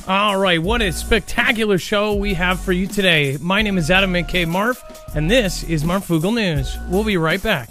All right, what a spectacular show we have for you today. My name is Adam McKay Marf, and this is Marfoogle News. We'll be right back.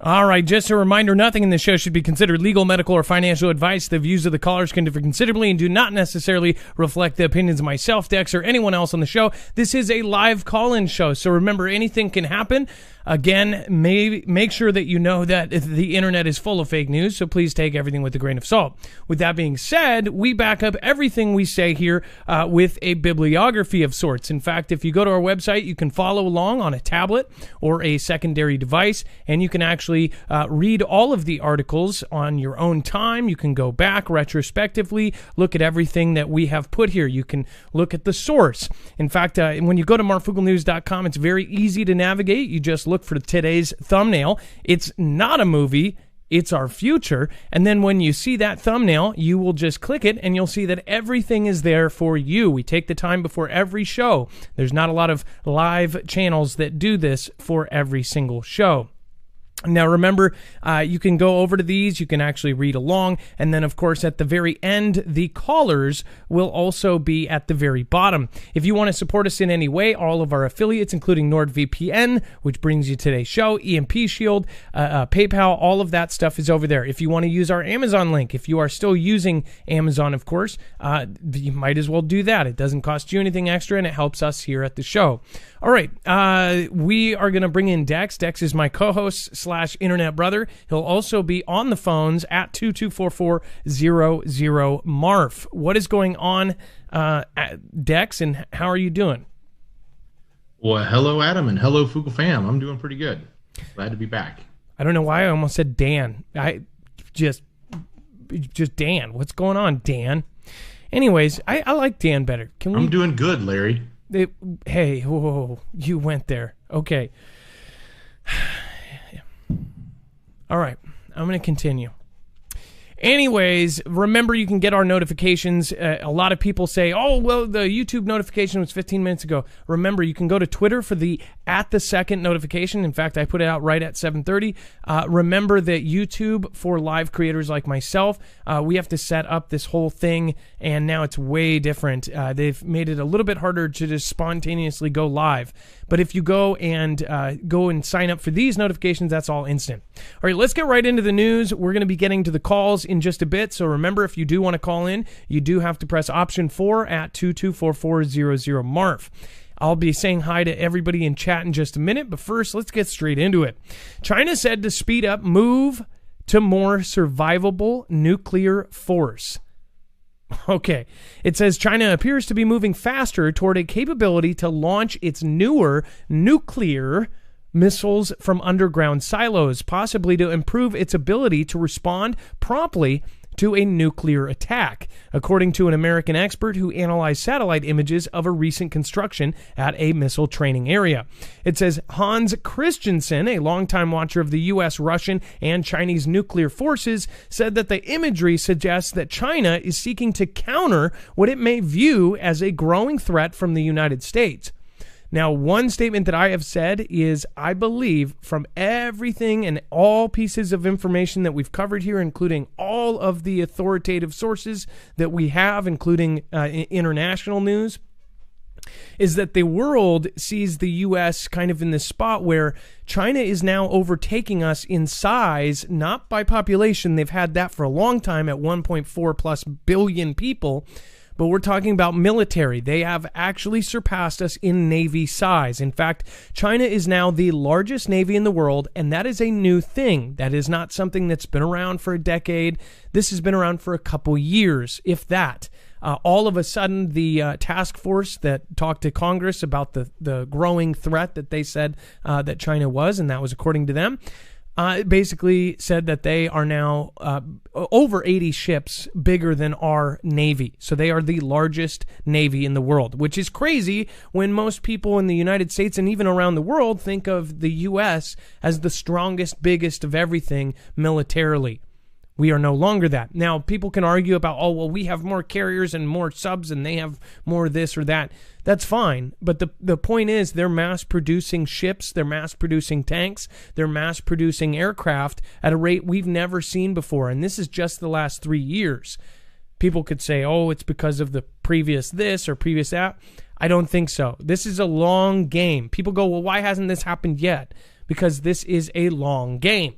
All right, just a reminder, nothing in this show should be considered legal, medical, or financial advice. The views of the callers can differ considerably and do not necessarily reflect the opinions of myself, Dex, or anyone else on the show. This is a live call-in show, so remember, anything can happen. Again, make sure that you know that the internet is full of fake news, so please take everything with a grain of salt. With that being said, we back up everything we say here with a bibliography of sorts. In fact, if you go to our website, you can follow along on a tablet or a secondary device, and you can actually read all of the articles on your own time. You can go back retrospectively, look at everything that we have put here. You can look at the source. In fact, when you go to marfooglnews.com, it's very easy to navigate. You just look for today's thumbnail. It's not a movie, it's our future. And then when you see that thumbnail, you will just click it and you'll see that everything is there for you. We take the time before every show. There's not a lot of live channels that do this for every single show. Now, remember, you can go over to these, you can actually read along, and then, of course, at the very end, the callers will also be at the very bottom. If you want to support us in any way, all of our affiliates, including NordVPN, which brings you today's show, EMP Shield, PayPal, all of that stuff is over there. If you want to use our Amazon link, if you are still using Amazon, of course, you might as well do that. It doesn't cost you anything extra, and it helps us here at the show. All right, we are going to bring in Dex. Dex is my co-host / internet brother. He'll also be on the phones at 224400 Marf. What is going on, Dex, and how are you doing? Well, hello, Adam, and hello, Foogle fam. I'm doing pretty good. Glad to be back. I don't know why I almost said Dan. I just Dan. What's going on, Dan? Anyways, I like Dan better. I'm doing good, Larry. Hey, whoa, you went there. Okay. All right, I'm going to continue. Anyways, remember you can get our notifications. A lot of people say, oh, well, the YouTube notification was 15 minutes ago. Remember, you can go to Twitter for the at-the-second notification. In fact, I put it out right at 7:30. Remember that YouTube, for live creators like myself, we have to set up this whole thing, and now it's way different. They've made it a little bit harder to just spontaneously go live. But if you go and sign up for these notifications, that's all instant. All right, let's get right into the news. We're going to be getting to the calls in just a bit. So remember, if you do want to call in, you do have to press option 4 at 224400 Marf. I'll be saying hi to everybody in chat in just a minute, but first, let's get straight into it. China said to speed up move to more survivable nuclear force. Okay, it says China appears to be moving faster toward a capability to launch its newer nuclear missiles from underground silos, possibly to improve its ability to respond promptly to a nuclear attack, according to an American expert who analyzed satellite images of a recent construction at a missile training area. It says Hans Christensen, a longtime watcher of the U.S., Russian, and Chinese nuclear forces, said that the imagery suggests that China is seeking to counter what it may view as a growing threat from the United States. Now, one statement that I have said is I believe from everything and all pieces of information that we've covered here, including all of the authoritative sources that we have, including international news, is that the world sees the U.S. kind of in this spot where China is now overtaking us in size, not by population. They've had that for a long time at 1.4 plus billion people. But we're talking about military. They have actually surpassed us in Navy size. In fact, China is now the largest Navy in the world, and that is a new thing. That is not something that's been around for a decade. This has been around for a couple years, if that. All of a sudden, the task force that talked to Congress about the growing threat that they said that China was, and that was according to them, basically said that they are now over 80 ships bigger than our Navy. So they are the largest Navy in the world, which is crazy when most people in the United States and even around the world think of the U.S. as the strongest, biggest of everything militarily. We are no longer that. Now, people can argue about, oh, well, we have more carriers and more subs and they have more this or that. That's fine. But the point is they're mass producing ships, they're mass producing tanks, they're mass producing aircraft at a rate we've never seen before. And this is just the last 3 years. People could say, oh, it's because of the previous this or previous that. I don't think so. This is a long game. People go, well, why hasn't this happened yet? Because this is a long game.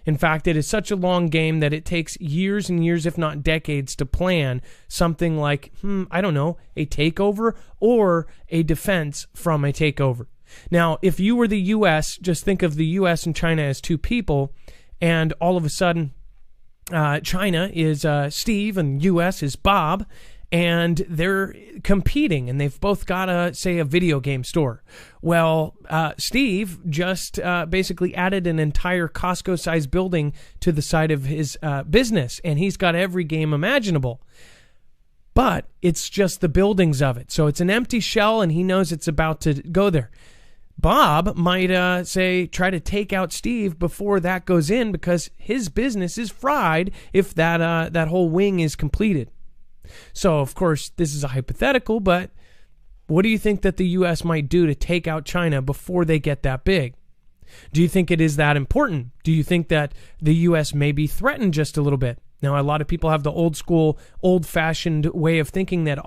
In fact, it is such a long game that it takes years and years, if not decades, to plan something like, I don't know, a takeover or a defense from a takeover. Now, if you were the U.S., just think of the U.S. and China as two people, and all of a sudden, China is Steve and U.S. is Bob, and they're competing, and they've both got a video game store. Well, Steve just basically added an entire Costco-sized building to the side of his business, and he's got every game imaginable. But it's just the buildings of it. So it's an empty shell, and he knows it's about to go there. Bob might try to take out Steve before that goes in because his business is fried if that whole wing is completed. So, of course, this is a hypothetical, but what do you think that the U.S. might do to take out China before they get that big? Do you think it is that important? Do you think that the U.S. may be threatened just a little bit? Now, a lot of people have the old school, old-fashioned way of thinking that,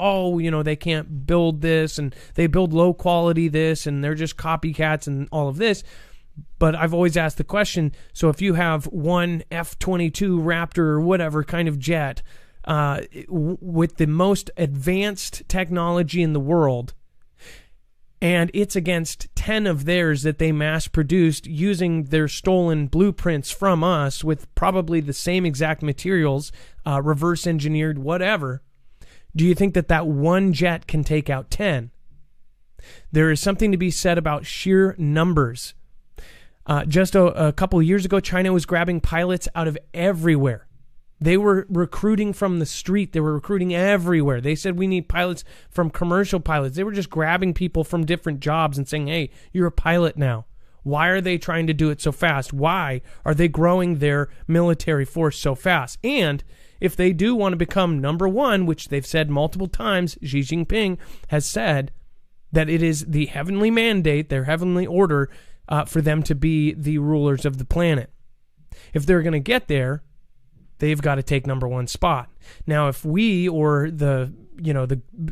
they can't build this, and they build low-quality this, and they're just copycats and all of this. But I've always asked the question, so if you have one F-22 Raptor or whatever kind of jet, with the most advanced technology in the world, and it's against 10 of theirs that they mass produced using their stolen blueprints from us with probably the same exact materials, reverse engineered, whatever. Do you think that one jet can take out 10? There is something to be said about sheer numbers. Just a couple of years ago, China was grabbing pilots out of everywhere. They were recruiting from the street. They were recruiting everywhere. They said, we need pilots from commercial pilots. They were just grabbing people from different jobs and saying, hey, you're a pilot now. Why are they trying to do it so fast? Why are they growing their military force so fast? And if they do want to become number one, which they've said multiple times, Xi Jinping has said that it is the heavenly mandate, their heavenly order, for them to be the rulers of the planet. If they're going to get there, they've got to take number one spot. Now, if we or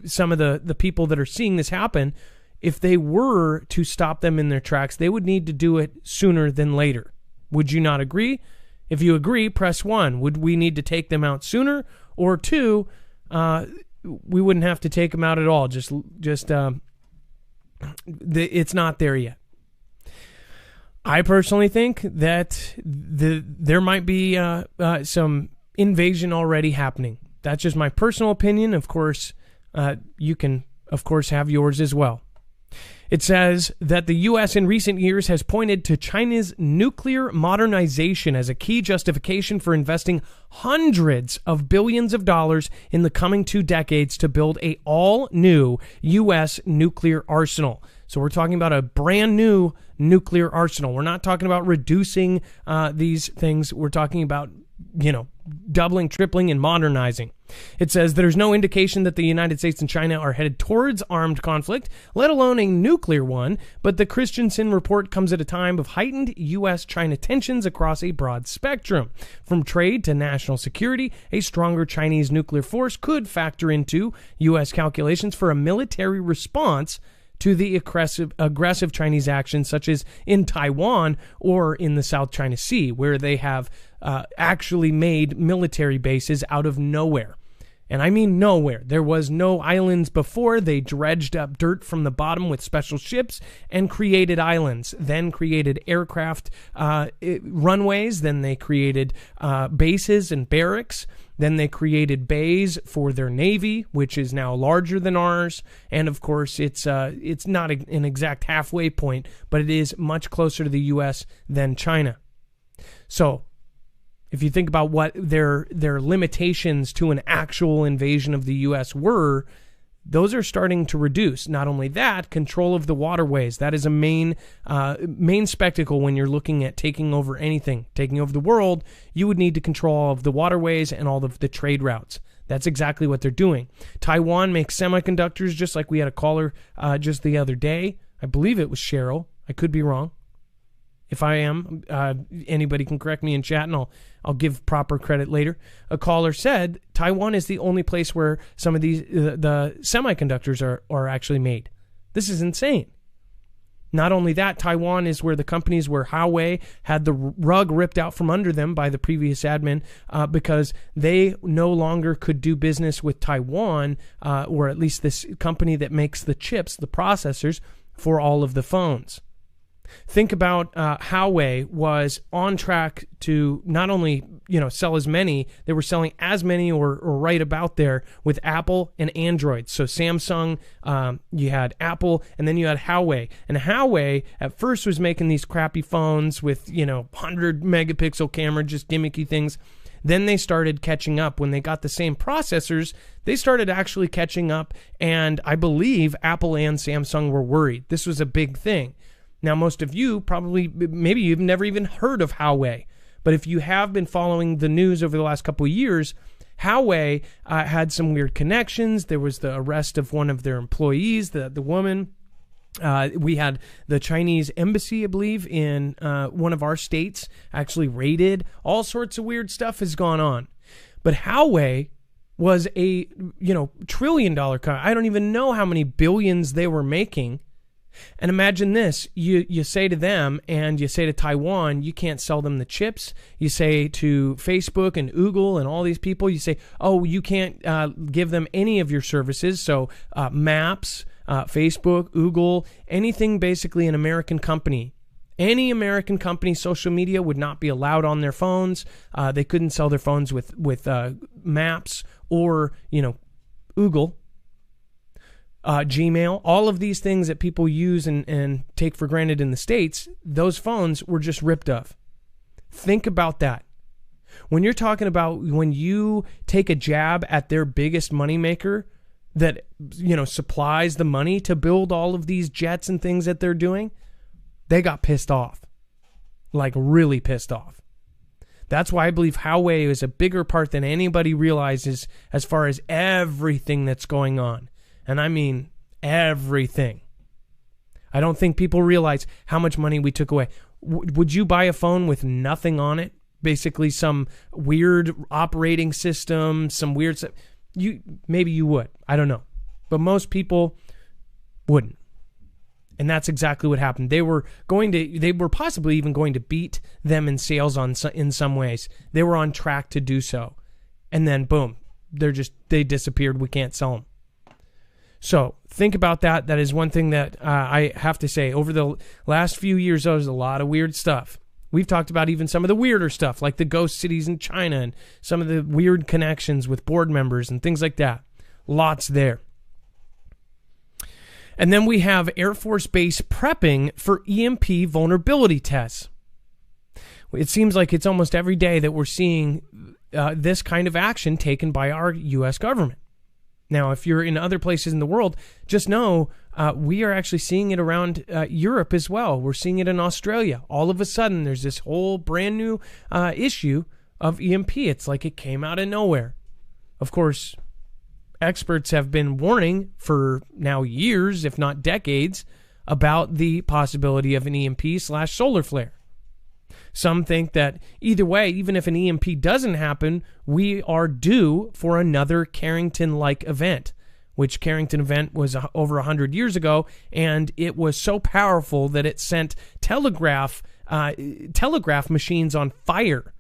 some of the people that are seeing this happen, if they were to stop them in their tracks, they would need to do it sooner than later. Would you not agree? If you agree, press 1. Would we need to take them out sooner? Or 2, we wouldn't have to take them out at all. It's not there yet. I personally think that there might be some invasion already happening. That's just my personal opinion. Of course, you can, of course, have yours as well. It says that the U.S. in recent years has pointed to China's nuclear modernization as a key justification for investing hundreds of billions of dollars in the coming 2 decades to build an all-new U.S. nuclear arsenal. So we're talking about a brand new nuclear arsenal. We're not talking about reducing these things. We're talking about, doubling, tripling, and modernizing. It says there's no indication that the United States and China are headed towards armed conflict, let alone a nuclear one, but the Christensen report comes at a time of heightened U.S.-China tensions across a broad spectrum. From trade to national security, a stronger Chinese nuclear force could factor into U.S. calculations for a military response to the aggressive Chinese actions, such as in Taiwan or in the South China Sea, where they have actually made military bases out of nowhere. And I mean nowhere. There was no islands before. They dredged up dirt from the bottom with special ships and created islands, then created aircraft runways, then they created bases and barracks. Then they created bays for their navy, which is now larger than ours. And of course, it's not an exact halfway point, but it is much closer to the U.S. than China. So if you think about what their limitations to an actual invasion of the U.S. were, those are starting to reduce. Not only that, control of the waterways. That is a main spectacle when you're looking at taking over anything, taking over the world. You would need to control all of the waterways and all of the trade routes. That's exactly what they're doing. Taiwan makes semiconductors, just like we had a caller just the other day. I believe it was Cheryl. I could be wrong. If I am, anybody can correct me in chat, and I'll give proper credit later. A caller said Taiwan is the only place where some of these the semiconductors are actually made. This is insane. Not only that, Taiwan is where the companies where Huawei had the rug ripped out from under them by the previous admin because they no longer could do business with Taiwan, or at least this company that makes the chips, the processors for all of the phones. Think about Huawei was on track to not only sell as many, they were selling as many or right about there with Apple and Android. So Samsung, you had Apple, and then you had Huawei. And Huawei at first was making these crappy phones with 100 megapixel camera, just gimmicky things. Then they started catching up. When they got the same processors, they started actually catching up, and I believe Apple and Samsung were worried. This was a big thing. Now, most of you probably, maybe you've never even heard of Huawei, but if you have been following the news over the last couple of years, Huawei had some weird connections. There was the arrest of one of their employees, the woman. We had the Chinese embassy, I believe, in one of our states actually raided. All sorts of weird stuff has gone on. But Huawei was a $1 trillion company. I don't even know how many billions they were making. And imagine this, you say to them and you say to Taiwan, you can't sell them the chips. You say to Facebook and Google and all these people, you say, oh, you can't give them any of your services. So Maps, Facebook, Google, anything basically an American company. Any American company social media would not be allowed on their phones. They couldn't sell their phones with Maps or, Google. Gmail, all of these things that people use and take for granted in the States, those phones were just ripped of. Think about that. When you're talking about when you take a jab at their biggest moneymaker that, supplies the money to build all of these jets and things that they're doing, they got pissed off. Like really pissed off. That's why I believe Huawei is a bigger part than anybody realizes as far as everything that's going on. And I mean everything. I don't think people realize how much money we took away. Would you buy a phone with nothing on it? Basically some weird operating system, some weird stuff. Maybe you would. I don't know. But most people wouldn't. And that's exactly what happened. They were possibly even going to beat them in sales in some ways. They were on track to do so. And then boom, they disappeared. We can't sell them. So think about that. That is one thing that I have to say. Over the last few years, there's a lot of weird stuff. We've talked about even some of the weirder stuff, like the ghost cities in China and some of the weird connections with board members and things like that. Lots there. And then we have Air Force Base prepping for EMP vulnerability tests. It seems like it's almost every day that we're seeing this kind of action taken by our U.S. government. Now, if you're in other places in the world, just know we are actually seeing it around Europe as well. We're seeing it in Australia. All of a sudden, there's this whole brand new issue of EMP. It's like it came out of nowhere. Of course, experts have been warning for now years, if not decades, about the possibility of an EMP/solar flare. Some think that either way, even if an EMP doesn't happen, we are due for another Carrington-like event, which Carrington event was over 100 years ago, and it was so powerful that it sent telegraph machines on fire.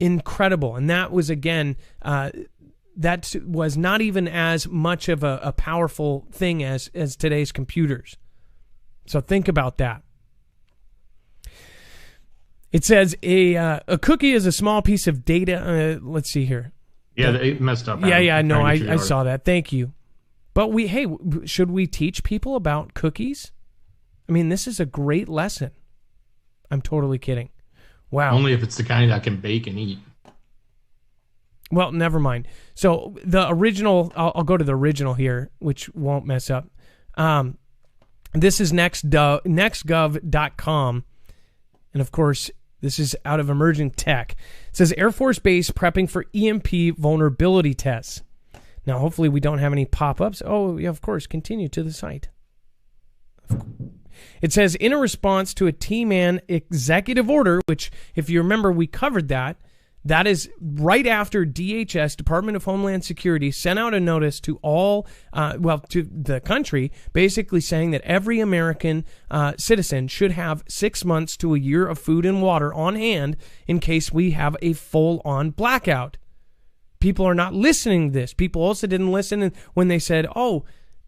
Incredible. And that was, again, that was not even as much of a powerful thing as today's computers. So think about that. It says a cookie is a small piece of data. Let's see here. Yeah, they messed up. Yeah, no, I saw that. Thank you. But should we teach people about cookies? I mean, this is a great lesson. I'm totally kidding. Wow. Only if it's the kind I can bake and eat. Well, never mind. So the original, I'll go to the original here, which won't mess up. This is nextgov.com. And of course, this is out of Emerging Tech. It says Air Force Base prepping for EMP vulnerability tests. Now, hopefully we don't have any pop-ups. Oh, yeah, of course. Continue to the site. It says, in a response to a T-Man executive order, which, if you remember, we covered that. That is right after DHS, Department of Homeland Security, sent out a notice to all, to the country, basically saying that every American citizen should have 6 months to a year of food and water on hand in case we have a full-on blackout. People are not listening to this. People also didn't listen when they said,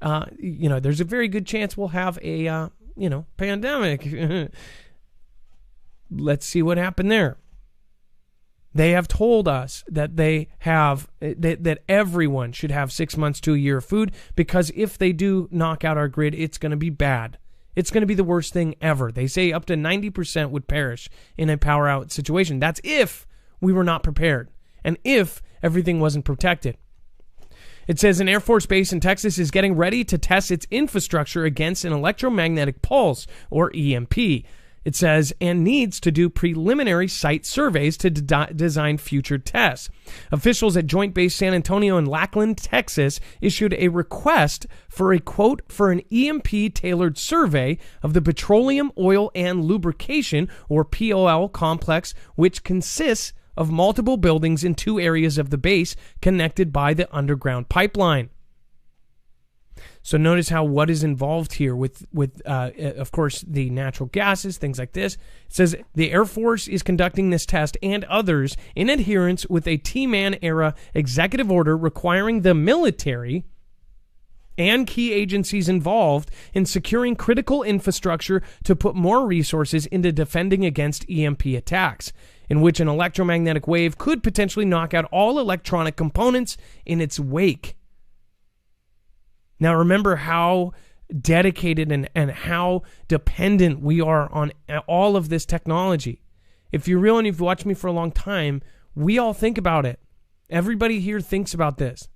there's a very good chance we'll have a, pandemic. Let's see what happened there. They have told us that that everyone should have 6 months to a year of food, because if they do knock out our grid, it's going to be bad. It's going to be the worst thing ever. They say up to 90% would perish in a power out situation. That's if we were not prepared and if everything wasn't protected. It says an Air Force base in Texas is getting ready to test its infrastructure against an electromagnetic pulse, or EMP. It says, and needs to do preliminary site surveys to design future tests. Officials at Joint Base San Antonio and Lackland, Texas, issued a request for a quote for an EMP-tailored survey of the petroleum, oil, and lubrication, or POL complex, which consists of multiple buildings in 2 areas of the base connected by the underground pipeline. So notice how what is involved here with of course, the natural gases, things like this. It says the Air Force is conducting this test and others in adherence with a T-Man era executive order requiring the military and key agencies involved in securing critical infrastructure to put more resources into defending against EMP attacks, in which an electromagnetic wave could potentially knock out all electronic components in its wake. Now, remember how dedicated and how dependent we are on all of this technology. If you're real and you've watched me for a long time, we all think about it. Everybody here thinks about this.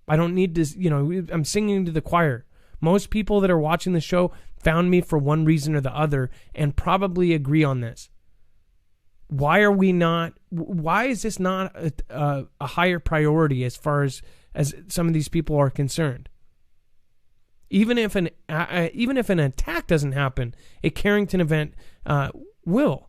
I don't need to, I'm singing to the choir. Most people that are watching the show found me for one reason or the other and probably agree on this. Why is this not a higher priority as far as some of these people are concerned? Even if an attack doesn't happen, a Carrington event will.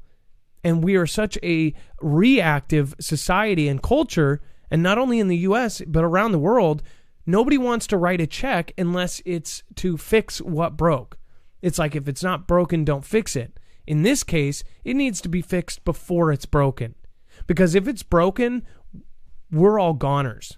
And we are such a reactive society and culture, and not only in the U.S., but around the world, nobody wants to write a check unless it's to fix what broke. It's like, if it's not broken, don't fix it. In this case, it needs to be fixed before it's broken. Because if it's broken, we're all goners.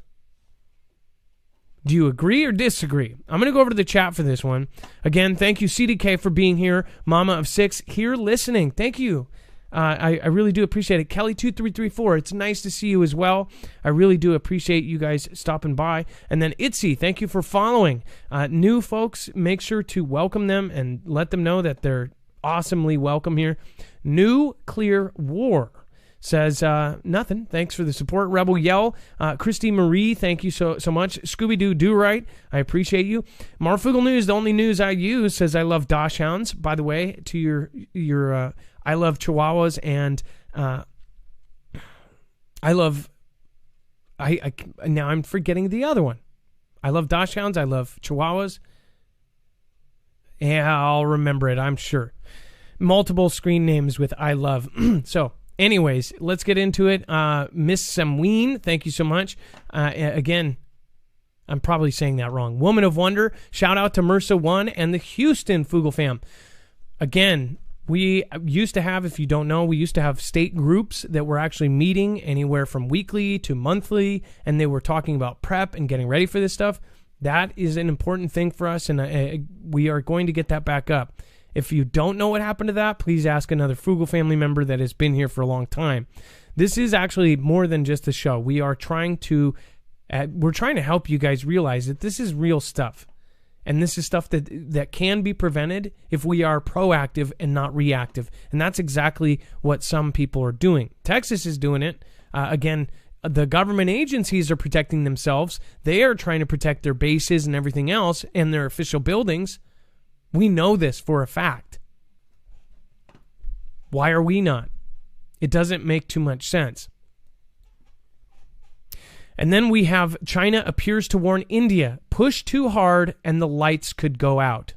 Do you agree or disagree? I'm going to go over to the chat for this one. Again, thank you, CDK, for being here. Mama of 6 here listening. Thank you. I really do appreciate it. Kelly2334, it's nice to see you as well. I really do appreciate you guys stopping by. And then Itzy, thank you for following. New folks, make sure to welcome them and let them know that they're awesomely welcome here. Nuclear War says, nothing. Thanks for the support. Rebel Yell. Christy Marie, thank you so much. Scooby-Doo Do Right, I appreciate you. Marfugal News, the only news I use, says, I love Dachshunds. By the way, to your I love Chihuahuas, and now I'm forgetting the other one. I love Dachshunds. I love Chihuahuas. Yeah, I'll remember it, I'm sure. Multiple screen names with I love. So, anyways, let's get into it. Miss Samween, thank you so much. Again, I'm probably saying that wrong. Woman of Wonder, shout out to MRSA 1 and the Houston Fugel fam. Again, we used to have, if you don't know, we used to have state groups that were actually meeting anywhere from weekly to monthly, and they were talking about prep and getting ready for this stuff. That is an important thing for us, and we are going to get that back up. If you don't know what happened to that, please ask another Fugel family member that has been here for a long time. This is actually more than just a show. We are trying to help you guys realize that this is real stuff. And this is stuff that can be prevented if we are proactive and not reactive. And that's exactly what some people are doing. Texas is doing it. Again, The government agencies are protecting themselves. They are trying to protect their bases and everything else and their official buildings. We know this for a fact. Why are we not? It doesn't make too much sense. And then we have China appears to warn India, push too hard and the lights could go out.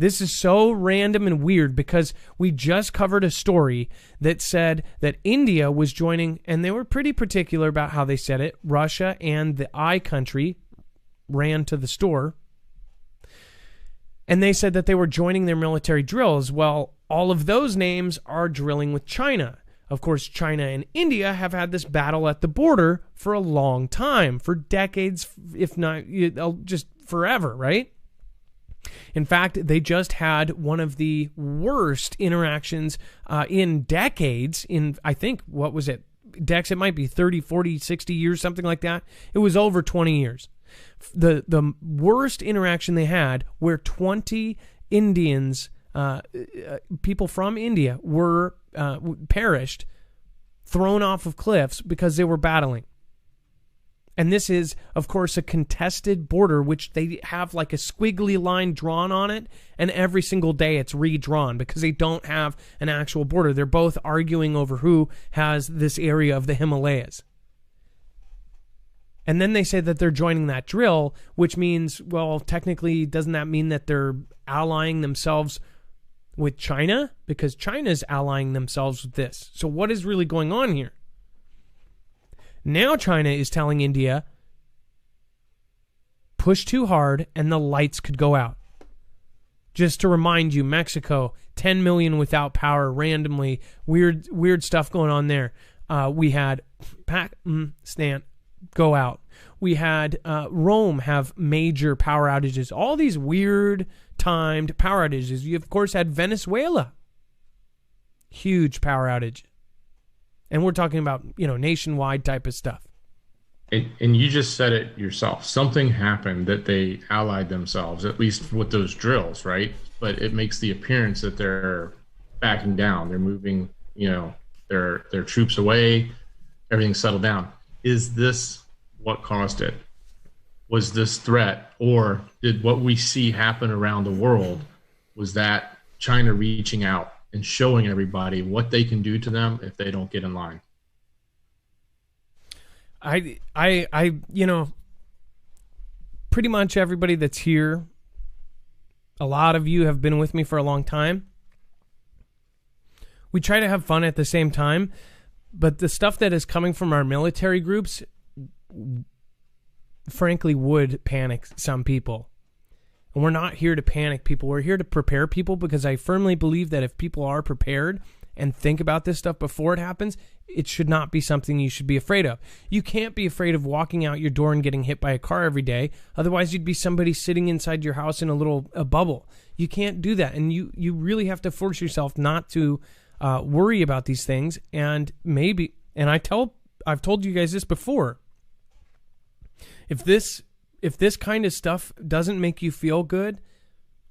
This is so random and weird because we just covered a story that said that India was joining, and they were pretty particular about how they said it. Russia and the I country ran to the store, and they said that they were joining their military drills. Well, all of those names are drilling with China. Of course, China and India have had this battle at the border for a long time, for decades, if not just forever, right? In fact, they just had one of the worst interactions in decades. I think, what was it? Dex, it might be 30, 40, 60 years, something like that. It was over 20 years. The worst interaction they had where 20 Indians, people from India, were perished, thrown off of cliffs because they were battling. And this is, of course, a contested border, which they have like a squiggly line drawn on it, and every single day it's redrawn because they don't have an actual border. They're both arguing over who has this area of the Himalayas. And then they say that they're joining that drill, which means, well, technically, doesn't that mean that they're allying themselves with China? Because China's allying themselves with this. So what is really going on here? Now China is telling India, push too hard and the lights could go out. Just to remind you, Mexico, 10 million without power randomly. Weird stuff going on there. We had Pakistan go out. We had Rome have major power outages. All these weird timed power outages. You, of course, had Venezuela. Huge power outage. And we're talking about, nationwide type of stuff. And you just said it yourself. Something happened that they allied themselves, at least with those drills, right? But it makes the appearance that they're backing down. They're moving, their troops away. Everything's settled down. Is this what caused it? Was this threat, or did what we see happen around the world, was that China reaching out and showing everybody what they can do to them if they don't get in line? Pretty much everybody that's here, a lot of you have been with me for a long time. We try to have fun at the same time, but the stuff that is coming from our military groups, frankly, would panic some people. And we're not here to panic people. We're here to prepare people, because I firmly believe that if people are prepared and think about this stuff before it happens, it should not be something you should be afraid of. You can't be afraid of walking out your door and getting hit by a car every day. Otherwise, you'd be somebody sitting inside your house in a bubble. You can't do that. And you really have to force yourself not to worry about these things. And maybe, and I've told you guys this before, if this kind of stuff doesn't make you feel good,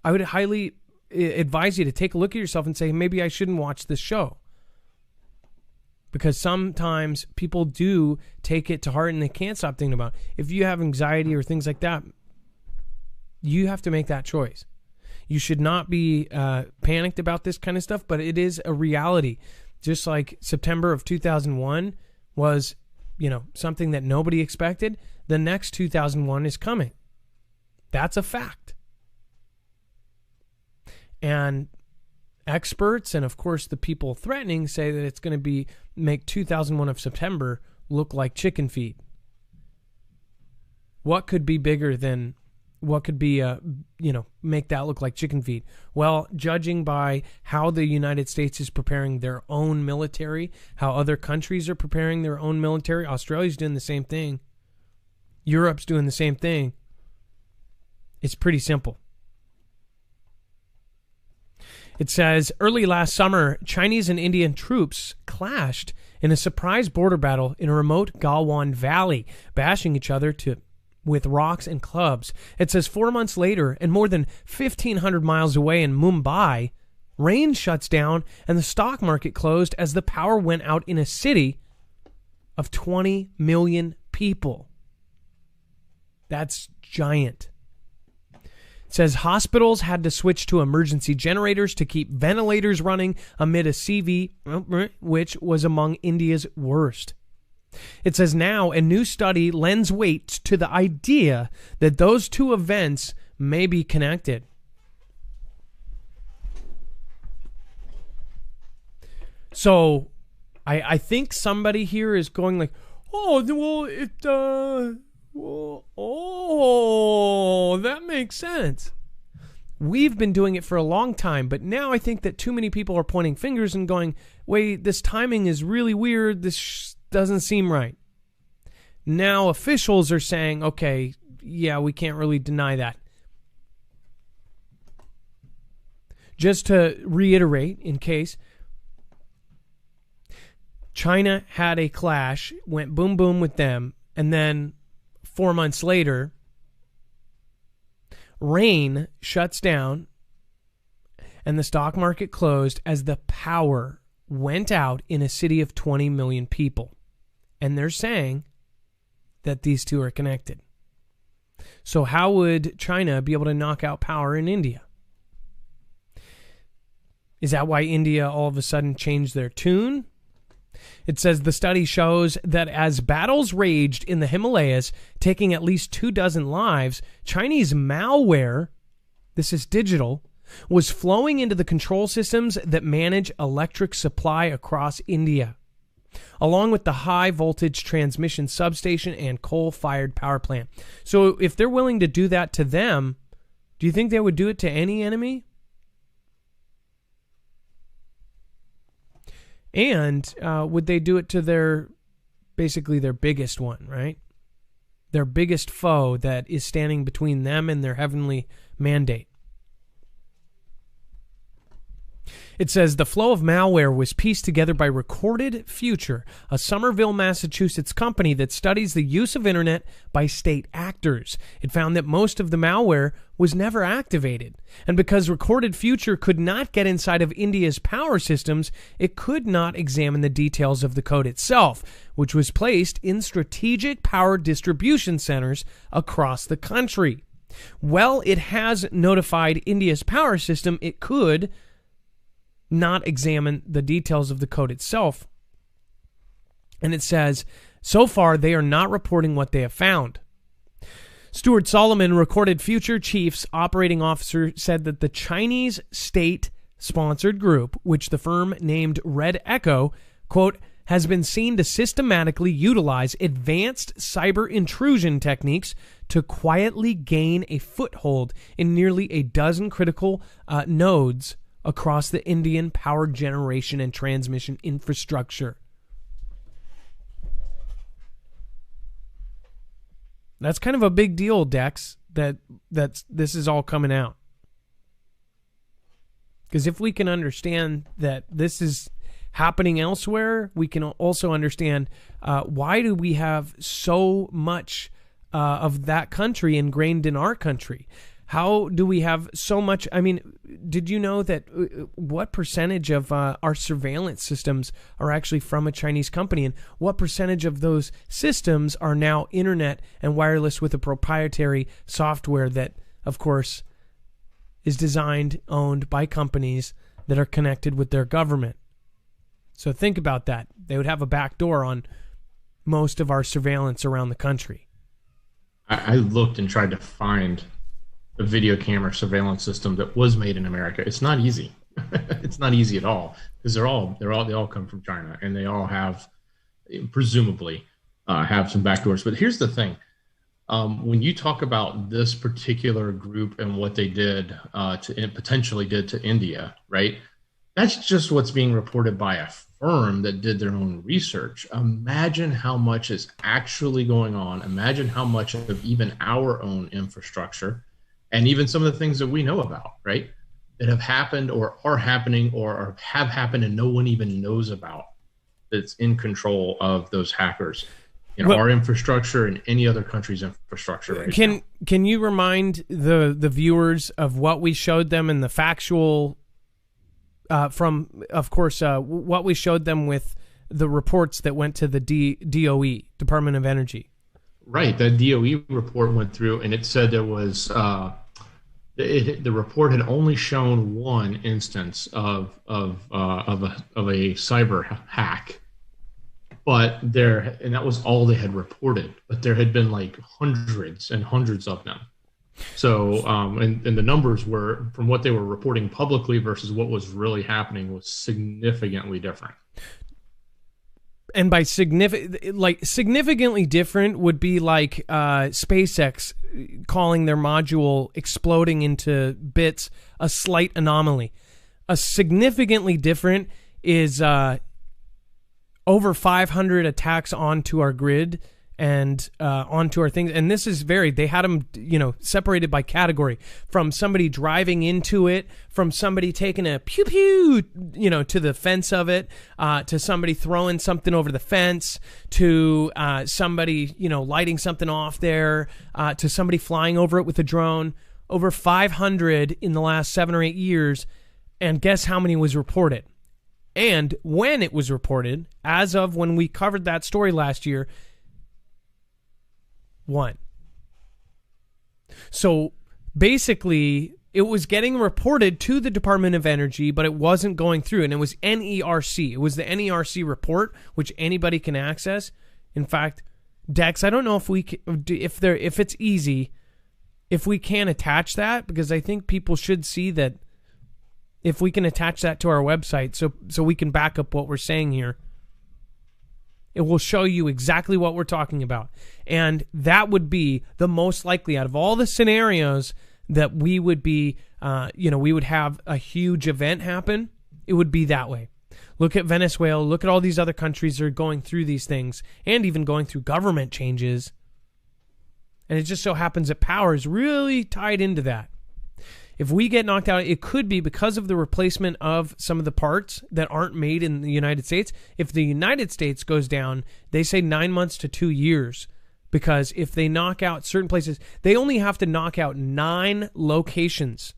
I would highly advise you to take a look at yourself and say, maybe I shouldn't watch this show. Because sometimes people do take it to heart and they can't stop thinking about it. If you have anxiety or things like that, you have to make that choice. You should not be panicked about this kind of stuff, but it is a reality. Just like September of 2001 was, something that nobody expected, the next 2001 is coming. That's a fact. And experts and, of course, the people threatening say that it's going to make 2001 of September look like chicken feed. What could be bigger than, what could be, make that look like chicken feed? Well, judging by how the United States is preparing their own military, how other countries are preparing their own military, Australia's doing the same thing. Europe's doing the same thing. It's pretty simple. It says, early last summer, Chinese and Indian troops clashed in a surprise border battle in a remote Galwan Valley, bashing each other with rocks and clubs. It says 4 months later, and more than 1,500 miles away in Mumbai, rain shuts down and the stock market closed as the power went out in a city of 20 million people. That's giant. It says hospitals had to switch to emergency generators to keep ventilators running amid a CV, which was among India's worst. It says now a new study lends weight to the idea that those two events may be connected. So I think somebody here is going like, oh, that makes sense. We've been doing it for a long time, but now I think that too many people are pointing fingers and going, wait, this timing is really weird. This doesn't seem right. Now officials are saying, okay, yeah, we can't really deny that. Just to reiterate, in case, China had a clash, went boom boom with them, and then 4 months later, RAIN shuts down and the stock market closed as the power went out in a city of 20 million people. And they're saying that these two are connected. So how would China be able to knock out power in India? Is that why India all of a sudden changed their tune? It says the study shows that as battles raged in the Himalayas, taking at least 24 lives, Chinese malware, this is digital, was flowing into the control systems that manage electric supply across India, along with the high voltage transmission substation and coal-fired power plant. So if they're willing to do that to them, do you think they would do it to any enemy? And would they do it to basically their biggest one, right? Their biggest foe that is standing between them and their heavenly mandate. It says the flow of malware was pieced together by Recorded Future, a Somerville, Massachusetts company that studies the use of internet by state actors. It found that most of the malware was never activated. And because Recorded Future could not get inside of India's power systems, it could not examine the details of the code itself, which was placed in strategic power distribution centers across the country. Well, it has notified India's power system it could not examine the details of the code itself. And it says, so far they are not reporting what they have found. Stuart Solomon, Recorded Future Chief's operating officer, said that the Chinese state-sponsored group, which the firm named Red Echo, quote, has been seen to systematically utilize advanced cyber intrusion techniques to quietly gain a foothold in nearly a dozen critical nodes across the Indian power generation and transmission infrastructure. That's kind of a big deal, Dex, that this is all coming out. Because if we can understand that this is happening elsewhere, we can also understand why do we have so much of that country ingrained in our country? How do we have so much? I mean, did you know that what percentage of our surveillance systems are actually from a Chinese company? And what percentage of those systems are now internet and wireless with a proprietary software that, of course, is designed, owned by companies that are connected with their government? So think about that. They would have a back door on most of our surveillance around the country. I looked and tried to find a video camera surveillance system that was made in America. It's not easy. It's not easy at all, because they all come from China, and they all have, presumably, have some backdoors. But here's the thing: when you talk about this particular group and what they did potentially did to India, right? That's just what's being reported by a firm that did their own research. Imagine how much is actually going on. Imagine how much of even our own infrastructure, and even some of the things that we know about, right, that have happened or are happening or have happened and no one even knows about, that's in control of those hackers in our infrastructure and any other country's infrastructure right now. Can you remind the viewers of what we showed them in the factual, what we showed them with the reports that went to the DOE, Department of Energy. Right. That DOE report went through, and it said there was the report had only shown one instance of a cyber hack, but and that was all they had reported. But there had been like hundreds and hundreds of them. So, and the numbers were, from what they were reporting publicly versus what was really happening, was significantly different. And by significantly different would be like SpaceX calling their module exploding into bits a slight anomaly. A significantly different is over 500 attacks onto our grid and onto our things. And this is varied. They had them, separated by category, from somebody driving into it, from somebody taking a pew pew, to the fence of it, to somebody throwing something over the fence, to somebody, lighting something off there, to somebody flying over it with a drone. Over 500 in the last 7 or 8 years. And guess how many was reported? And when it was reported, as of when we covered that story last year, 1. So basically, it was getting reported to the Department of Energy, but it wasn't going through. And it was NERC. It was the NERC report, which anybody can access. In fact, Dex, I don't know if it's easy, if we can attach that, because I think people should see that. If we can attach that to our website, so we can back up what we're saying here. It will show you exactly what we're talking about. And that would be the most likely out of all the scenarios that we would be, we would have a huge event happen. It would be that way. Look at Venezuela. Look at all these other countries that are going through these things and even going through government changes. And it just so happens that power is really tied into that. If we get knocked out, it could be because of the replacement of some of the parts that aren't made in the United States. If the United States goes down, they say 9 months to 2 years, because if they knock out certain places, they only have to knock out 9 locations.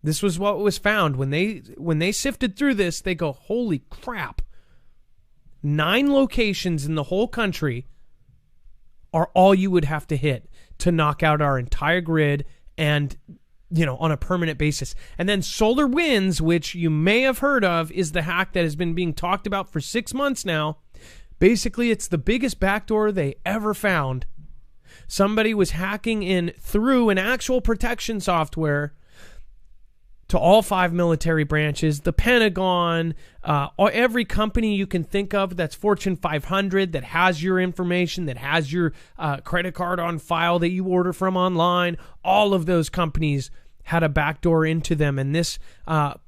This was what was found when they sifted through this. They go, holy crap! 9 locations in the whole country are all you would have to hit to knock out our entire grid and, on a permanent basis. And then SolarWinds, which you may have heard of, is the hack that has been being talked about for 6 months now. Basically, it's the biggest backdoor they ever found. Somebody was hacking in through an actual protection software to all 5 military branches, the Pentagon, every company you can think of that's Fortune 500 that has your information, that has your credit card on file that you order from online. All of those companies had a backdoor into them. And this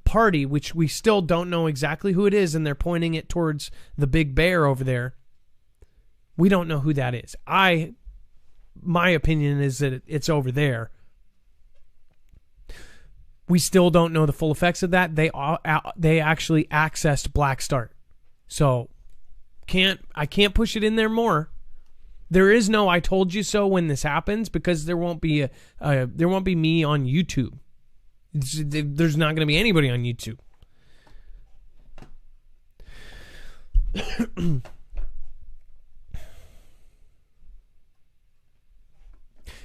party, which we still don't know exactly who it is, and they're pointing it towards the big bear over there. We don't know who that is. My opinion is that it's over there. We still don't know the full effects of that. They actually accessed Black Start. So I can't push it in there more. There is no I told you so when this happens, because there won't be me on YouTube. There's not going to be anybody on YouTube.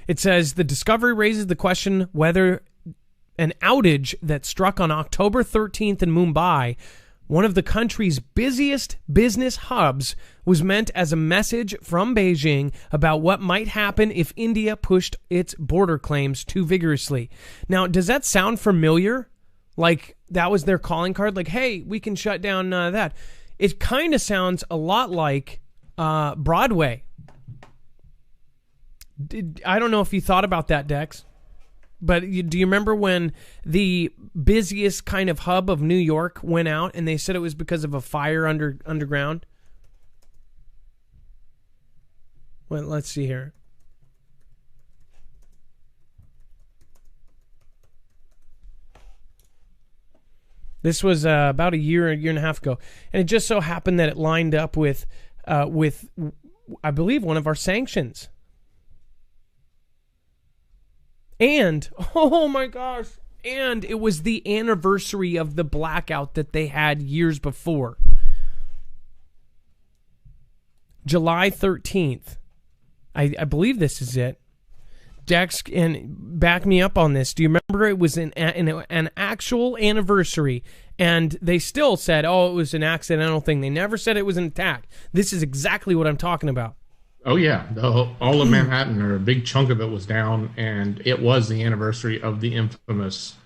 It says the discovery raises the question whether an outage that struck on October 13th in Mumbai, one of the country's busiest business hubs, was meant as a message from Beijing about what might happen if India pushed its border claims too vigorously. Now, does that sound familiar? Like that was their calling card? Like, hey, we can shut down that. It kind of sounds a lot like Broadway. I don't know if you thought about that, Dex. But do you remember when the busiest kind of hub of New York went out and they said it was because of a fire underground? Well, let's see here. This was about a year and a half ago. And it just so happened that it lined up with I believe, one of our sanctions. And, oh my gosh, and it was the anniversary of the blackout that they had years before. July 13th. I believe this is it. Dex, and back me up on this. Do you remember it was an actual anniversary, and they still said, oh, it was an accidental thing. They never said it was an attack. This is exactly what I'm talking about. Oh, yeah. All of Manhattan, or a big chunk of it, was down, and it was the anniversary of the infamous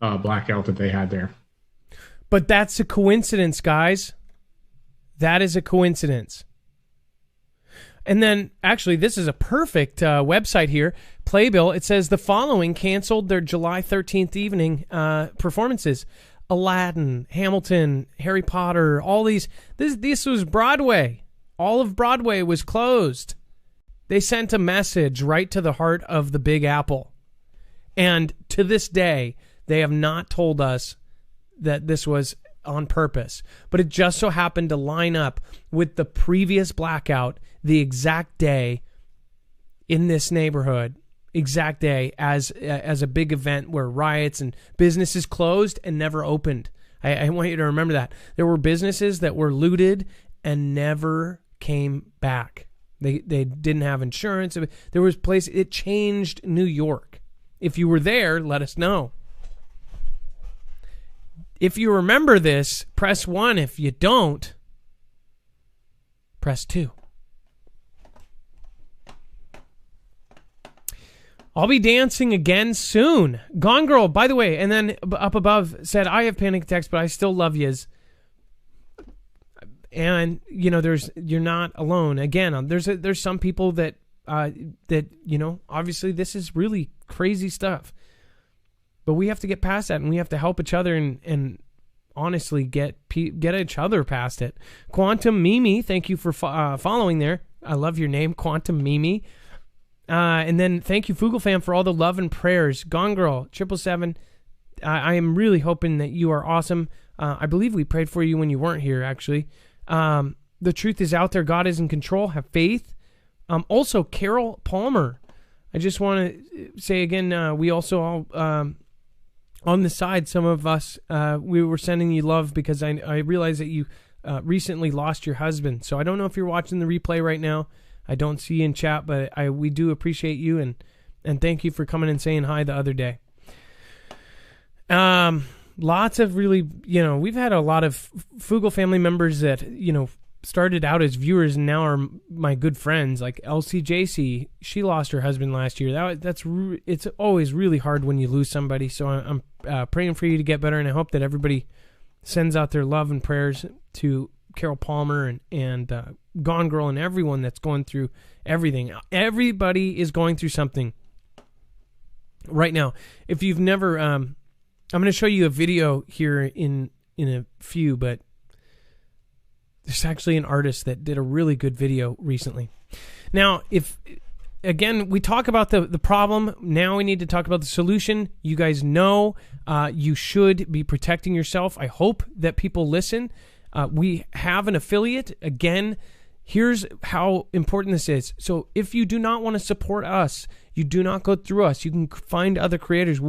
blackout that they had there. But that's a coincidence, guys. That is a coincidence. And then, actually, this is a perfect website here. Playbill, it says the following canceled their July 13th evening performances. Aladdin, Hamilton, Harry Potter, all these. This was Broadway. All of Broadway was closed. They sent a message right to the heart of the Big Apple. And to this day, they have not told us that this was on purpose. But it just so happened to line up with the previous blackout, the exact day in this neighborhood, exact day as a big event where riots and businesses closed and never opened. I want you to remember that. There were businesses that were looted and never came back. They didn't have insurance. There was places. It changed New York. If you were there, let us know. If you remember this, press 1. If you don't, press 2. I'll be dancing again soon. Gone Girl, by the way, and then up above said, I have panic attacks, but I still love yous. And, you know, you're not alone. Again, there's some people that, you know, obviously this is really crazy stuff. But we have to get past that, and we have to help each other and honestly get each other past it. Quantum Mimi, thank you for following there. I love your name, Quantum Mimi. And then thank you, Fugel fam, for all the love and prayers. Gone Girl, 777. I am really hoping that you are awesome. I believe we prayed for you when you weren't here, actually. The truth is out there. God is in control. Have faith. Also, Carol Palmer. I just want to say again, we also all... on the side, some of us, we were sending you love because I realized that you recently lost your husband. So I don't know if you're watching the replay right now. I don't see you in chat, but we do appreciate you, and thank you for coming and saying hi the other day. Lots of really, you know, we've had a lot of Fugel family members that, you know, started out as viewers and now are my good friends, like LCJC. She lost her husband last year. It's always really hard when you lose somebody. So I'm praying for you to get better, and I hope that everybody sends out their love and prayers to Carol Palmer and Gone Girl and everyone that's going through everything. Everybody is going through something right now. If you've never, I'm going to show you a video here in a few, but there's actually an artist that did a really good video recently. Now, again, we talk about the problem. Now we need to talk about the solution. You guys know you should be protecting yourself. I hope that people listen. We have an affiliate. Again, here's how important this is. So if you do not want to support us, you do not go through us. You can find other creators.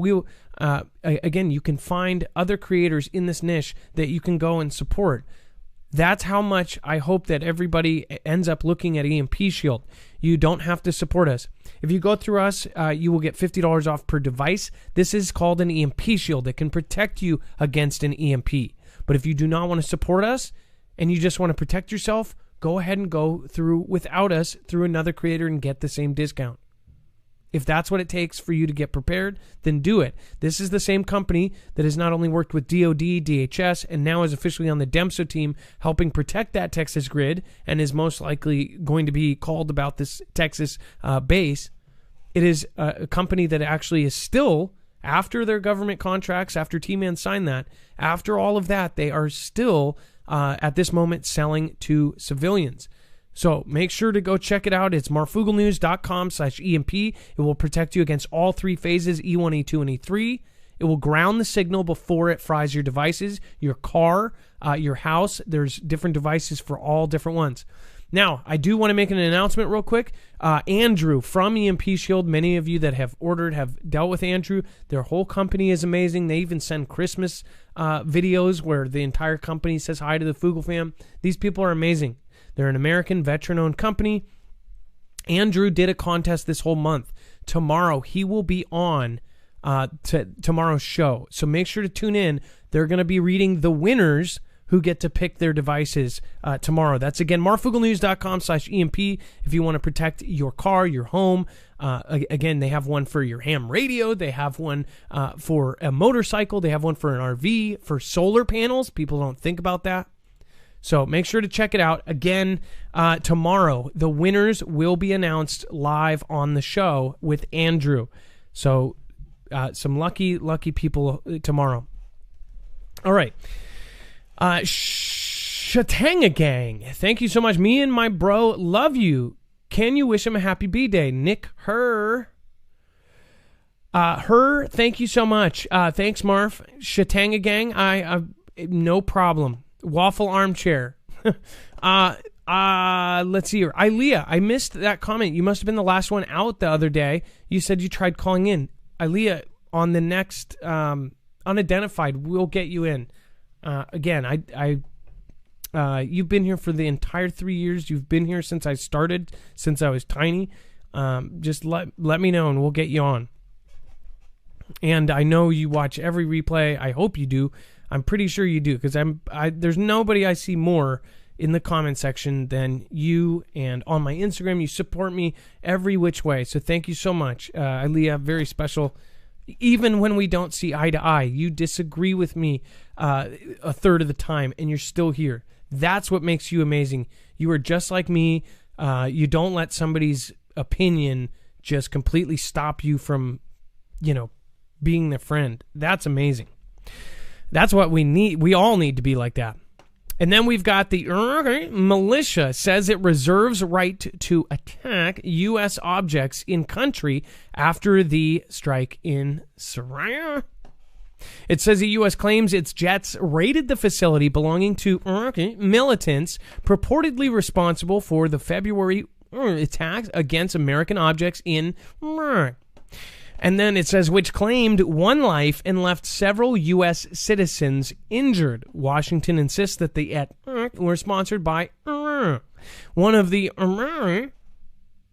Again, you can find other creators in this niche that you can go and support. That's how much I hope that everybody ends up looking at EMP Shield. You don't have to support us. If you go through us, you will get $50 off per device. This is called an EMP Shield. It can protect you against an EMP. But if you do not want to support us and you just want to protect yourself, go ahead and go through without us through another creator and get the same discount. If that's what it takes for you to get prepared, then do it. This is the same company that has not only worked with DoD, DHS, and now is officially on the DEMSO team helping protect that Texas grid and is most likely going to be called about this Texas base. It is a company that actually is still, after their government contracts, after T-Man signed that, after all of that, they are still, at this moment, selling to civilians. So make sure to go check it out. It's marfugelnews.com/EMP. It will protect you against all three phases, E1, E2, and E3. It will ground the signal before it fries your devices, your car, your house. There's different devices for all different ones. Now, I do want to make an announcement real quick. Andrew from EMP Shield, many of you that have ordered have dealt with Andrew. Their whole company is amazing. They even send Christmas videos where the entire company says hi to the Fugel fam. These people are amazing. They're an American veteran-owned company. Andrew did a contest this whole month. Tomorrow, he will be on tomorrow's show. So make sure to tune in. They're going to be reading the winners who get to pick their devices tomorrow. That's, again, marfugelnews.com/EMP if you want to protect your car, your home. Again, they have one for your ham radio. They have one for a motorcycle. They have one for an RV, for solar panels. People don't think about that. So make sure to check it out. Again, tomorrow, the winners will be announced live on the show with Andrew. So some lucky people tomorrow. All right. Shatanga Gang, thank you so much. Me and my bro love you. Can you wish him a happy B-Day? Nick Thank you so much. Thanks, Marv. Shatanga Gang, I no problem. Waffle Armchair. Let's see here. Ilea, I missed that comment. You must have been the last one out the other day. You said you tried calling in. Ilea, on the next unidentified, we'll get you in. Again, you've been here for the entire 3 years. You've been here since I started, since I was tiny. Just let me know and we'll get you on. And I know you watch every replay. I hope you do. I'm pretty sure you do, because there's nobody I see more in the comment section than you. And on my Instagram, you support me every which way. So thank you so much, Ilea. Very special. Even when we don't see eye to eye, you disagree with me a third of the time, and you're still here. That's what makes you amazing. You are just like me. You don't let somebody's opinion just completely stop you from, being their friend. That's amazing. That's what we need. We all need to be like that. And then we've got the militia says it reserves right to attack U.S. objects in country after the strike in Syria. It says the U.S. claims its jets raided the facility belonging to militants purportedly responsible for the February attacks against American objects in Iraq. And then it says, which claimed one life and left several U.S. citizens injured. Washington insists that the were sponsored by one of the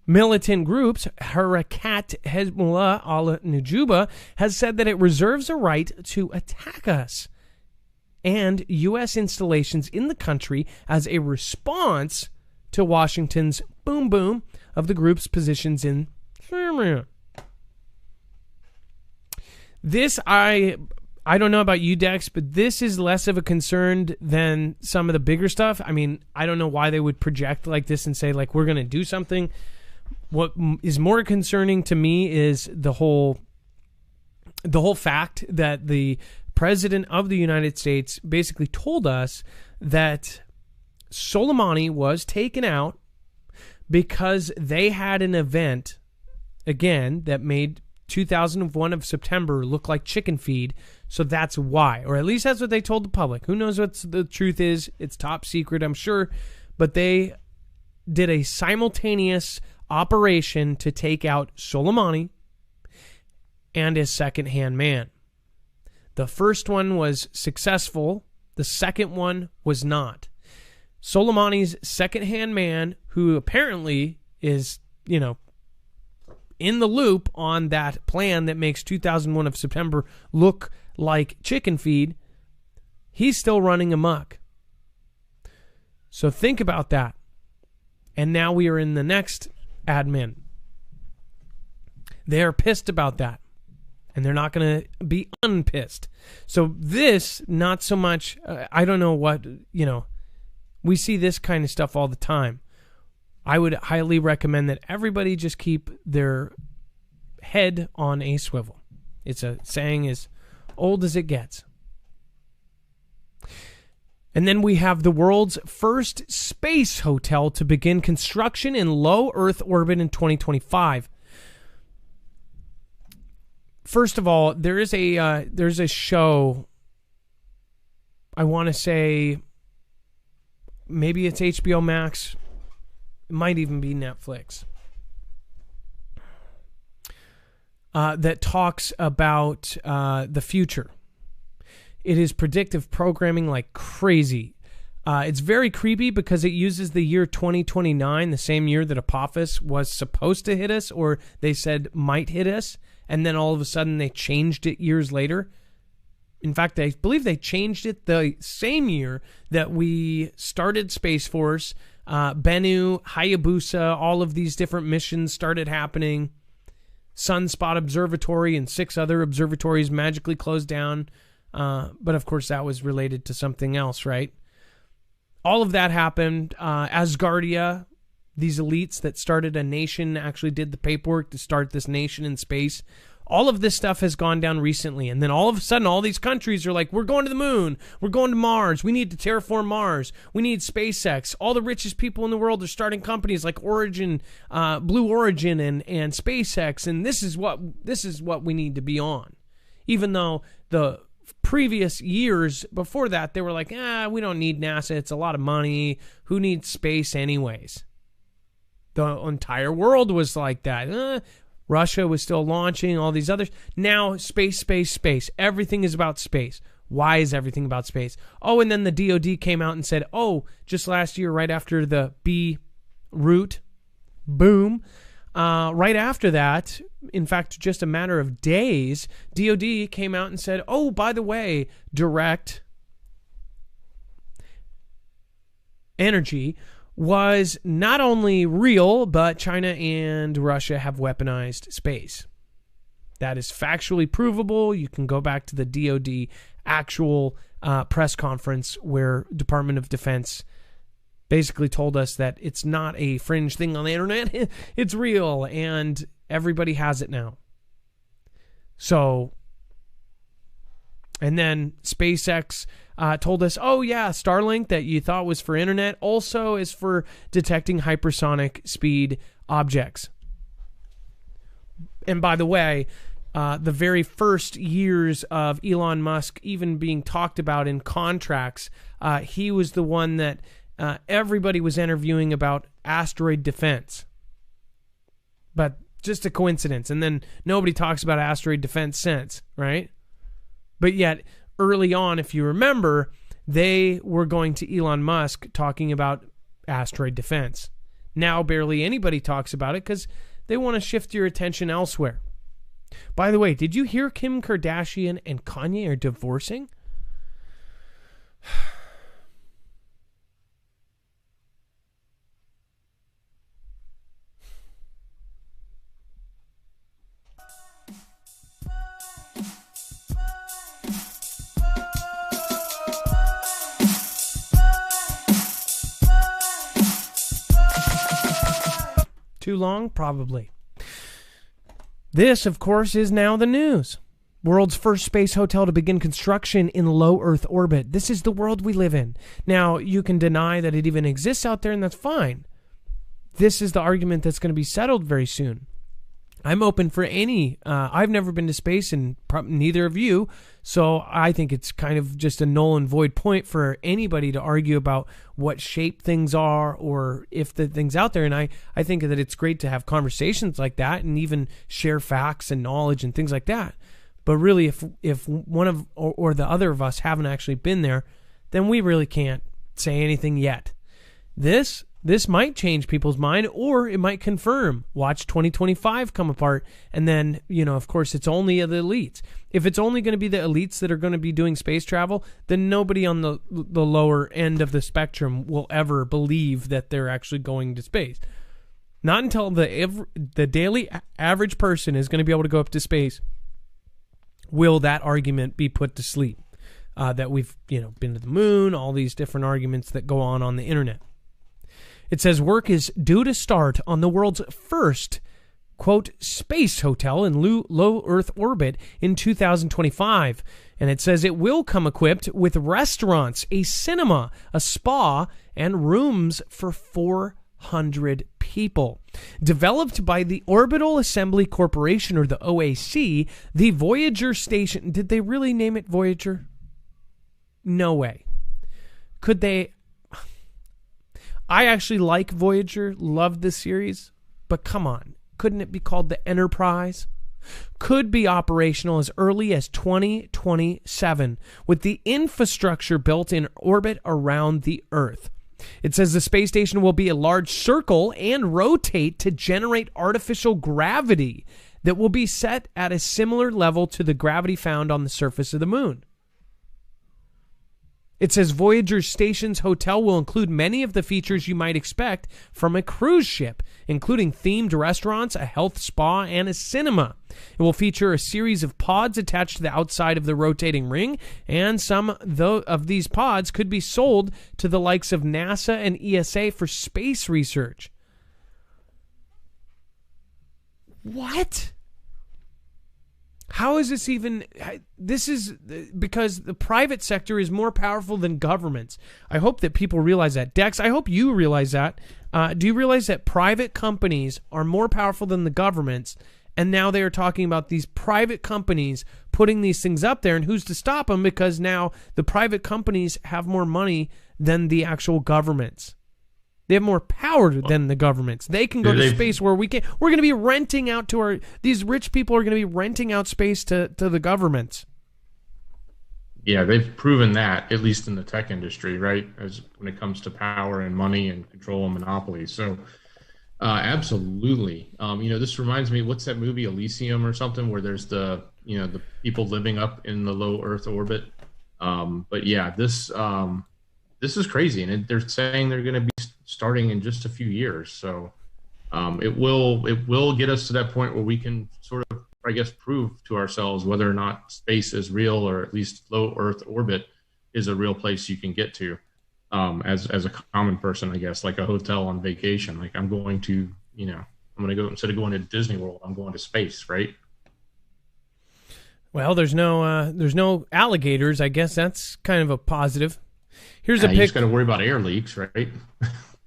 militant groups, Harakat Hezbollah al-Nujuba, has said that it reserves a right to attack us and U.S. installations in the country as a response to Washington's boom of the group's positions in Syria. This, I don't know about you, Dex, but this is less of a concern than some of the bigger stuff. I mean, I don't know why they would project like this and say, like, we're going to do something. What is more concerning to me is the whole fact that the President of the United States basically told us that Soleimani was taken out because they had an event, again, that made 2001 of September look like chicken feed, so that's why. Or at least that's what they told the public. Who knows what the truth is? It's top secret, I'm sure. But they did a simultaneous operation to take out Soleimani and his second-hand man. The first one was successful. The second one was not. Soleimani's second-hand man, who apparently is, in the loop on that plan that makes 2001 of September look like chicken feed, he's still running amok. So think about that. And now we are in the next admin. They're pissed about that. And they're not going to be unpissed. So this, not so much, I don't know what, we see this kind of stuff all the time. I would highly recommend that everybody just keep their head on a swivel. It's a saying as old as it gets. And then we have the world's first space hotel to begin construction in low Earth orbit in 2025. First of all, there's a show, I want to say, maybe it's HBO Max. It might even be Netflix. That talks about the future. It is predictive programming like crazy. It's very creepy because it uses the year 2029, the same year that Apophis was supposed to hit us, or they said might hit us, and then all of a sudden they changed it years later. In fact, I believe they changed it the same year that we started Space Force. Bennu, Hayabusa, all of these different missions started happening. Sunspot Observatory and 6 other observatories magically closed down. But of course, that was related to something else, right? All of that happened. Asgardia, these elites that started a nation, actually did the paperwork to start this nation in space. All of this stuff has gone down recently. And then all of a sudden, all these countries are like, we're going to the moon. We're going to Mars. We need to terraform Mars. We need SpaceX. All the richest people in the world are starting companies like Origin, Blue Origin and SpaceX. And this is what we need to be on. Even though the previous years before that, they were like, we don't need NASA. It's a lot of money. Who needs space anyways? The entire world was like that. Russia was still launching, all these others. Now, space. Everything is about space. Why is everything about space? Oh, and then the DoD came out and said, just last year, right after the Beirut boom, right after that, in fact, just a matter of days, DoD came out and said, by the way, direct energy was not only real, but China and Russia have weaponized space. That is factually provable. You can go back to the DoD actual press conference where Department of Defense basically told us that it's not a fringe thing on the internet. It's real, and everybody has it now. So, and then SpaceX told us, Starlink that you thought was for internet also is for detecting hypersonic speed objects. And by the way, the very first years of Elon Musk even being talked about in contracts, he was the one that everybody was interviewing about asteroid defense. But just a coincidence. And then nobody talks about asteroid defense since, right? But yet, early on, if you remember, they were going to Elon Musk talking about asteroid defense. Now, barely anybody talks about it because they want to shift your attention elsewhere. By the way, did you hear Kim Kardashian and Kanye are divorcing? Too long? Probably. This, of course, is now the news. World's first space hotel to begin construction in low Earth orbit. This is the world we live in. Now, you can deny that it even exists out there, and that's fine. This is the argument that's going to be settled very soon. I'm open for any. I've never been to space, and neither of you, so I think it's kind of just a null and void point for anybody to argue about what shape things are or if the thing's out there. And I think that it's great to have conversations like that and even share facts and knowledge and things like that. But really, if one of or the other of us haven't actually been there, then we really can't say anything yet. This might change people's mind, or it might confirm. Watch 2025 come apart, and then, of course, it's only the elites. If it's only going to be the elites that are going to be doing space travel, then nobody on the lower end of the spectrum will ever believe that they're actually going to space. Not until the daily average person is going to be able to go up to space will that argument be put to sleep. That we've, been to the moon, all these different arguments that go on the internet. It says work is due to start on the world's first, quote, space hotel in low Earth orbit in 2025. And it says it will come equipped with restaurants, a cinema, a spa, and rooms for 400 people. Developed by the Orbital Assembly Corporation, or the OAC, the Voyager station. Did they really name it Voyager? No way. Could they? I actually like Voyager, loved the series, but come on, couldn't it be called the Enterprise? could be operational as early as 2027, with the infrastructure built in orbit around the Earth. It says the space station will be a large circle and rotate to generate artificial gravity that will be set at a similar level to the gravity found on the surface of the moon. It says Voyager Station's hotel will include many of the features you might expect from a cruise ship, including themed restaurants, a health spa, and a cinema. It will feature a series of pods attached to the outside of the rotating ring, and some of these pods could be sold to the likes of NASA and ESA for space research. What? How is this even... This is because the private sector is more powerful than governments. I hope that people realize that. Dex, I hope you realize that. Do you realize that private companies are more powerful than the governments? And now they are talking about these private companies putting these things up there. And who's to stop them? Because now the private companies have more money than the actual governments. They have more power than the governments. They can go to space where we can't. We're going to be renting out to our... These rich people are going to be renting out space to the governments. Yeah, they've proven that, at least in the tech industry, right? As when it comes to power and money and control and monopoly. So, absolutely. This reminds me, what's that movie, Elysium or something, where there's the people living up in the low Earth orbit. But yeah, this is crazy, and they're saying they're going to be starting in just a few years. So it will get us to that point where we can sort of, I guess, prove to ourselves whether or not space is real, or at least low Earth orbit is a real place you can get to as a common person, I guess, like a hotel on vacation. Like I'm going to go, instead of going to Disney World, I'm going to space, right? Well, there's no alligators. I guess that's kind of a positive. Here's a You just got to worry about air leaks, right?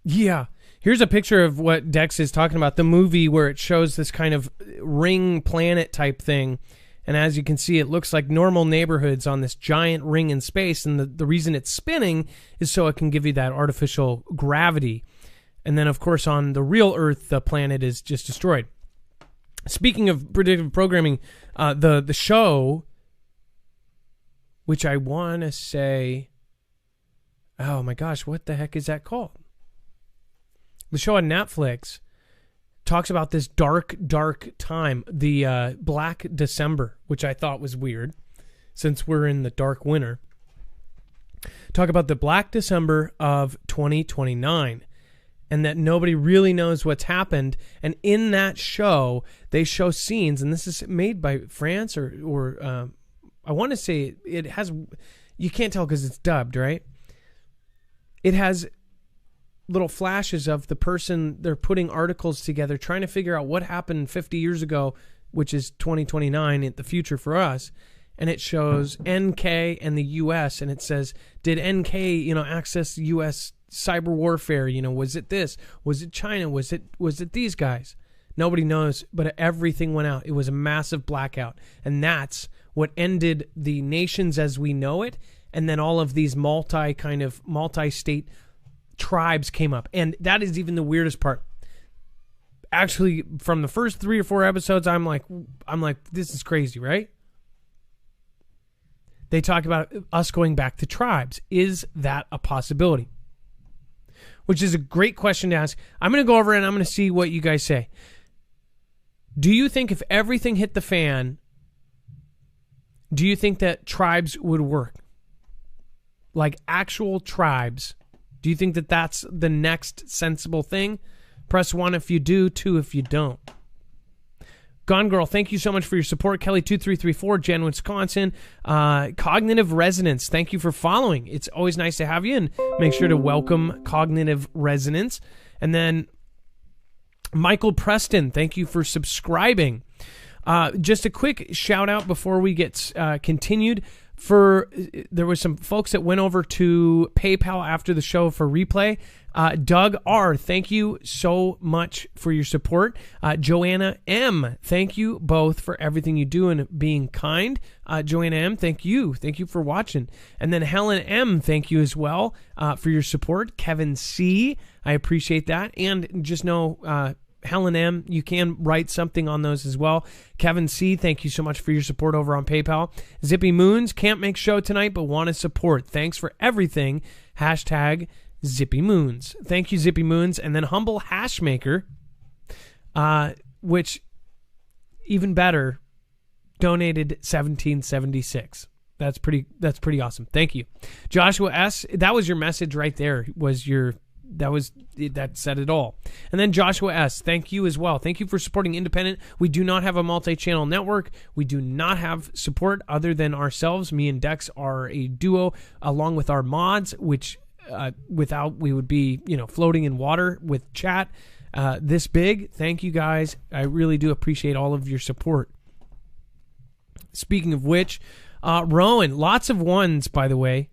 Yeah. Here's a picture of what Dex is talking about, the movie where it shows this kind of ring planet type thing. And as you can see, it looks like normal neighborhoods on this giant ring in space. And the reason it's spinning is so it can give you that artificial gravity. And then, of course, on the real Earth, the planet is just destroyed. Speaking of predictive programming, the show, which I want to say... Oh my gosh, what the heck is that called? The show on Netflix talks about this dark time, the Black December, which I thought was weird since we're in the dark winter. Talk about the Black December of 2029 and that nobody really knows what's happened. And in that show, they show scenes, and this is made by France or I want to say it has, you can't tell because it's dubbed, right? It has little flashes of the person, they're putting articles together, trying to figure out what happened 50 years ago, which is 2029 in the future for us. And it shows NK and the U.S. and it says, did NK, access U.S. cyber warfare? Was it this? Was it China? Was it these guys? Nobody knows, but everything went out. It was a massive blackout. And that's what ended the nations as we know it. And then all of these multi-state tribes came up. And that is even the weirdest part. Actually, from the first 3 or 4 episodes, I'm like, this is crazy, right? They talk about us going back to tribes. Is that a possibility? Which is a great question to ask. I'm going to go over and I'm going to see what you guys say. Do you think if everything hit the fan, do you think that tribes would work? Like actual tribes. Do you think that that's the next sensible thing? Press 1 if you do, 2 if you don't. Gone Girl, thank you so much for your support. Kelly2334, Jen, Wisconsin. Cognitive Resonance, thank you for following. It's always nice to have you, and make sure to welcome Cognitive Resonance. And then Michael Preston, thank you for subscribing. Just a quick shout out before we get continued. There was some folks that went over to PayPal after the show for replay. Doug R., thank you so much for your support. Joanna M., thank you both for everything you do and being kind. Joanna M., thank you. Thank you for watching. And then Helen M., thank you as well for your support. Kevin C., I appreciate that. And just know Helen M., you can write something on those as well. Kevin C., thank you so much for your support over on PayPal. Zippy Moons, can't make show tonight, but want to support. Thanks for everything. Hashtag Zippy Moons. Thank you, Zippy Moons. And then Humble Hashmaker, which, even better, donated $17.76. That's pretty awesome. Thank you. Joshua S., that was your message right there. That said it all. And then Joshua S., thank you as well. Thank you for supporting independent. We do not have a multi-channel network. We do not have support other than ourselves. Me and Dex are a duo along with our mods, which without we would be, floating in water with chat this big. Thank you guys. I really do appreciate all of your support. Speaking of which, Rowan, lots of ones, by the way.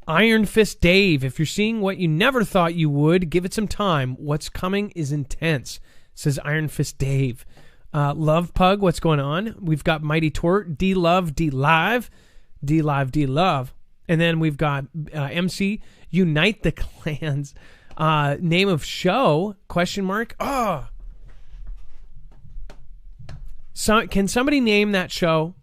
Iron Fist Dave, if you're seeing what you never thought you would, give it some time. What's coming is intense, says Iron Fist Dave. Love Pug, what's going on? We've got Mighty Tort, D-Love, D-Live, D-Live, D-Love. And then we've got MC, Unite the Clans. Name of show, question mark. So, can somebody name that show?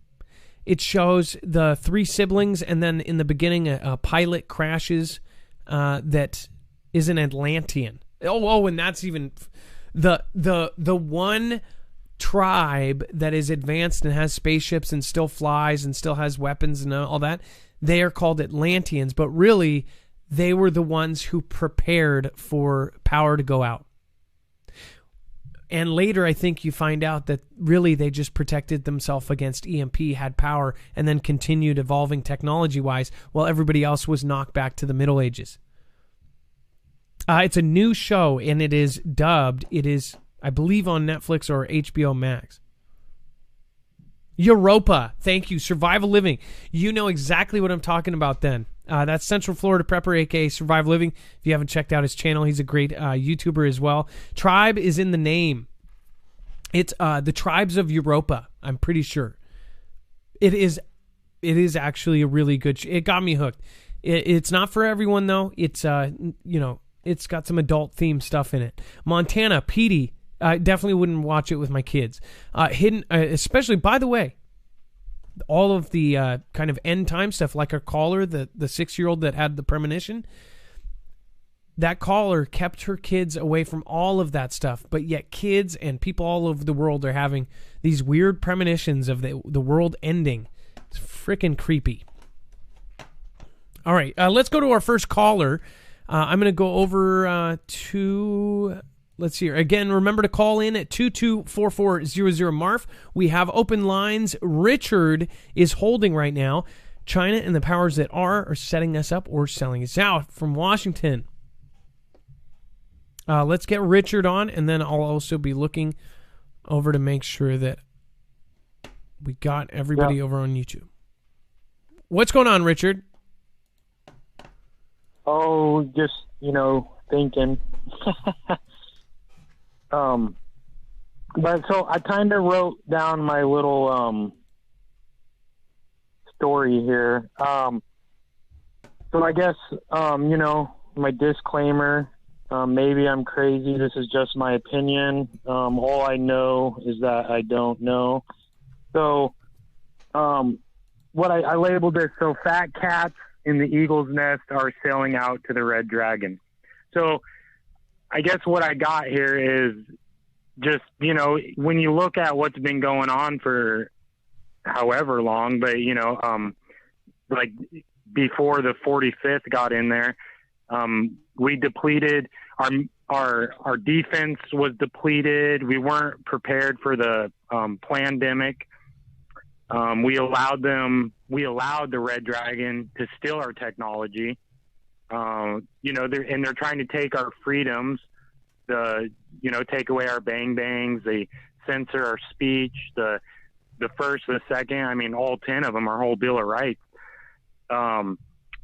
It shows the three siblings, and then in the beginning, a pilot crashes that is an Atlantean. And that's even the one tribe that is advanced and has spaceships and still flies and still has weapons and all that. They are called Atlanteans, but really, they were the ones who prepared for power to go out. And later, I think you find out that really they just protected themselves against EMP, had power, and then continued evolving technology-wise while everybody else was knocked back to the Middle Ages. It's a new show, and it is dubbed. It is, I believe, on Netflix or HBO Max. Europa. Thank you. Survival Living. You know exactly what I'm talking about then. That's Central Florida Prepper, a.k.a. Survival Living. If you haven't checked out his channel, he's a great YouTuber as well. Tribe is in the name. It's the Tribes of Europa, I'm pretty sure. It is actually a really good it got me hooked. It's not for everyone, though. It's, it's got some adult-themed stuff in it. Montana, Petey. I definitely wouldn't watch it with my kids. Hidden, especially, by the way, all of the kind of end time stuff, like our caller, the 6-year-old that had the premonition, that caller kept her kids away from all of that stuff. But yet kids and people all over the world are having these weird premonitions of the world ending. It's freaking creepy. All right, let's go to our first caller. I'm going to go over to... Let's see here. Again, remember to call in at 224400 We have open lines. Richard is holding right now. China and the powers that are setting us up or selling us out from Washington. Let's get Richard on, and then I'll also be looking over to make sure that we got everybody over on YouTube. What's going on, Richard? Oh, just, thinking. But so I kind of wrote down my little story here. So I guess my disclaimer. Maybe I'm crazy. This is just my opinion. All I know is that I don't know. So, what I labeled this, so fat cats in the eagle's nest are sailing out to the red dragon. So I guess what I got here is just, when you look at what's been going on for however long, but, like before the 45th got in there, we depleted our defense was depleted. We weren't prepared for the pandemic. We allowed the Red Dragon to steal our technology. They're trying to take our freedoms, take away our bang bangs. They censor our speech, the first, the second, all 10 of them, our whole Bill of Rights. The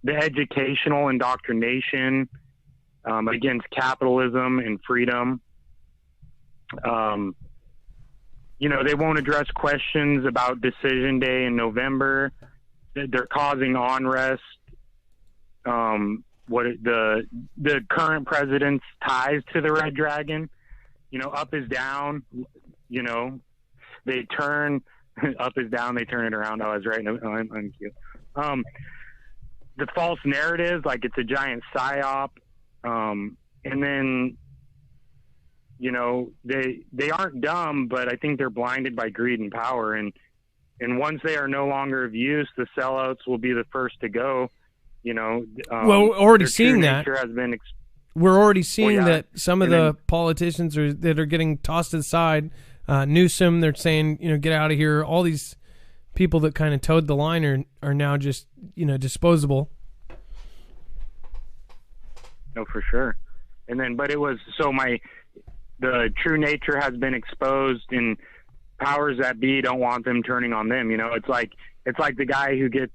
educational indoctrination against capitalism and freedom. They won't address questions about Decision Day in November. They're causing unrest. The current president's ties to the Red Dragon. up is down, they turn up is down, they turn it around. I was right. No, I'm cute. The false narrative, like it's a giant psyop. And then, they aren't dumb, but I think they're blinded by greed and power. And once they are no longer of use, the sellouts will be the first to go. Well, we're already seeing that. Has been we're already seeing that some of the politicians that are getting tossed aside. Newsom, they're saying, get out of here. All these people that kind of towed the line are now just, disposable. No, for sure. And then, but it was, the true nature has been exposed, and powers that be don't want them turning on them. It's like the guy who gets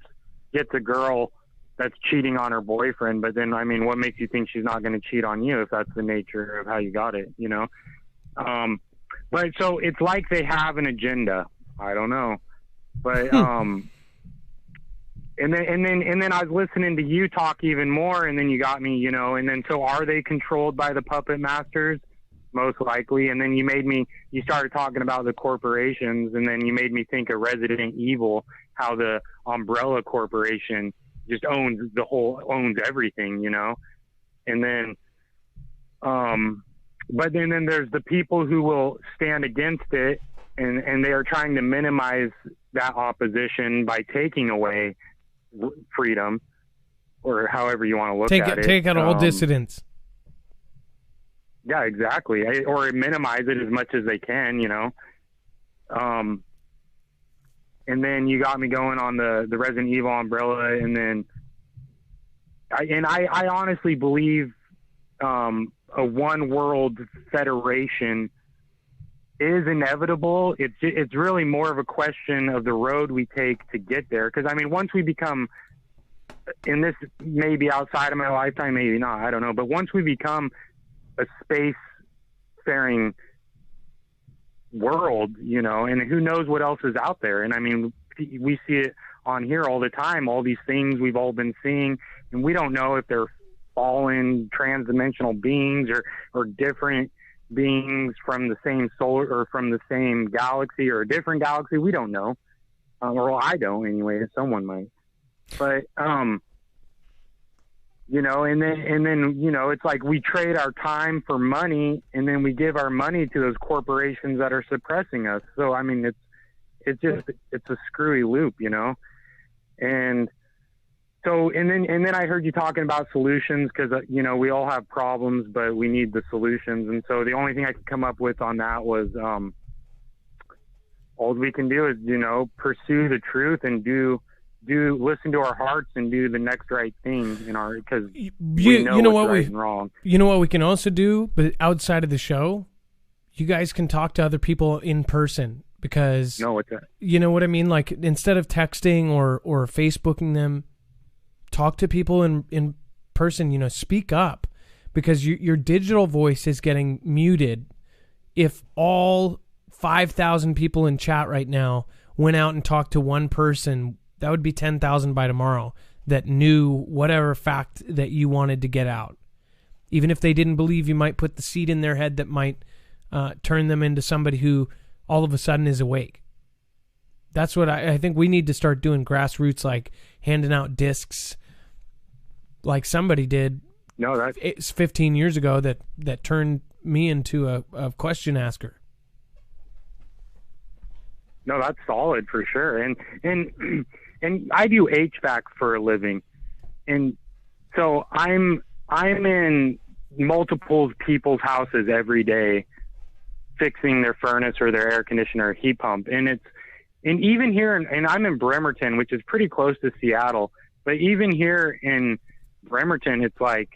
a girl that's cheating on her boyfriend, but then, what makes you think she's not going to cheat on you if that's the nature of how you got it, But so it's like they have an agenda. I don't know. But, and then I was listening to you talk even more, and then you got me, and then, so are they controlled by the puppet masters? Most likely. And then you started talking about the corporations, and then you made me think of Resident Evil, how the Umbrella Corporation just owns everything, and then, but then there's the people who will stand against it, and they are trying to minimize that opposition by taking away freedom, or however you want to look at it. Take out all dissidents. Yeah, exactly. Or minimize it as much as they can, And then you got me going on the Resident Evil umbrella, and then I honestly believe a one world federation is inevitable. It's really more of a question of the road we take to get there. Because once we become, and this may be outside of my lifetime, maybe not, I don't know. But once we become a space-faring world, and who knows what else is out there. And we see it on here all the time, all these things we've all been seeing, and we don't know if they're fallen trans-dimensional beings or different beings from the same solar or from the same galaxy or a different galaxy. We don't know. Or I don't anyway, someone might. But, and then, it's like we trade our time for money, and then we give our money to those corporations that are suppressing us. So, it's a screwy loop, and so, and then I heard you talking about solutions, because, we all have problems, but we need the solutions. And so the only thing I could come up with on that was, all we can do is, pursue the truth and listen to our hearts and do the next right thing because we know what's right and wrong. You know what we can also do, but outside of the show, you guys can talk to other people in person, because you know what I mean? Like, instead of texting or Facebooking them, talk to people in person, speak up, because your digital voice is getting muted. If all 5,000 people in chat right now went out and talked to one person, that would be 10,000 by tomorrow that knew whatever fact that you wanted to get out. Even if they didn't believe, you might put the seed in their head that might turn them into somebody who all of a sudden is awake. That's what I think we need to start doing, grassroots, like handing out discs like somebody did. No, it's 15 years ago that turned me into a question asker. No, that's solid for sure. And I do HVAC for a living. And so I'm in multiple people's houses every day fixing their furnace or their air conditioner or heat pump. And even here, and I'm in Bremerton, which is pretty close to Seattle, but even here in Bremerton, it's like,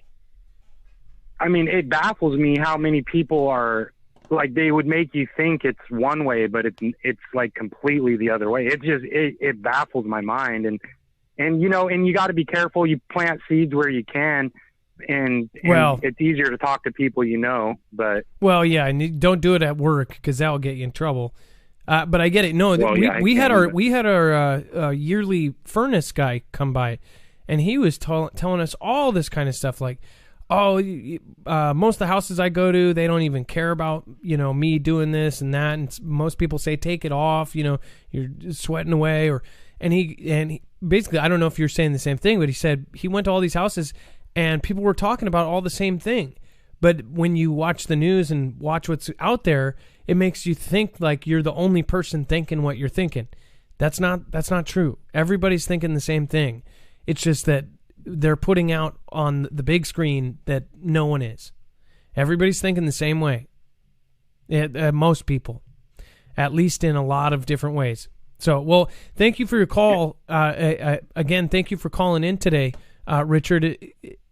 it baffles me how many people are like, they would make you think it's one way, but it's like completely the other way. It baffles my mind. And you got to be careful. You plant seeds where you can, and it's easier to talk to people, but. Well, yeah, and don't do it at work, because that will get you in trouble. But I get it. No, we had our yearly furnace guy come by, and he was telling us all this kind of stuff, like, oh, most of the houses I go to, they don't even care about, me doing this and that. And most people say, take it off, you're sweating away. And he basically, I don't know if you're saying the same thing, but he said he went to all these houses and people were talking about all the same thing. But when you watch the news and watch what's out there, it makes you think like you're the only person thinking what you're thinking. That's not true. Everybody's thinking the same thing. It's just that they're putting out on the big screen that no one is. Everybody's thinking the same way. Most people, at least in a lot of different ways. So, well, thank you for your call. Again, thank you for calling in today, Richard.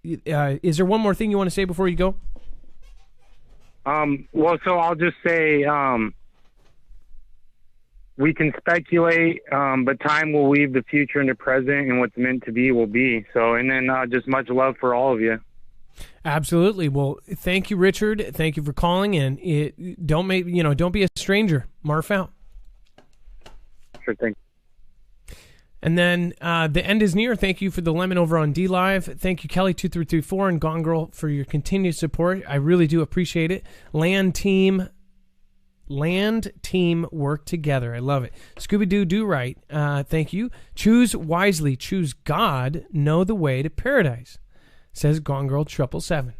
Is there one more thing you want to say before you go? Well, so I'll just say we can speculate, but time will weave the future into present, and what's meant to be will be. So, and then just much love for all of you. Absolutely. Well, thank you, Richard. Thank you for calling in. Don't be a stranger. Marf out. Sure thing. And then the end is near. Thank you for the lemon over on DLive. Thank you, Kelly2334 and Gone Girl, for your continued support. I really do appreciate it. Land team work together. I love it. Scooby-Doo do right. Thank you. Choose wisely. Choose God. Know the way to paradise, says Gone Girl 777.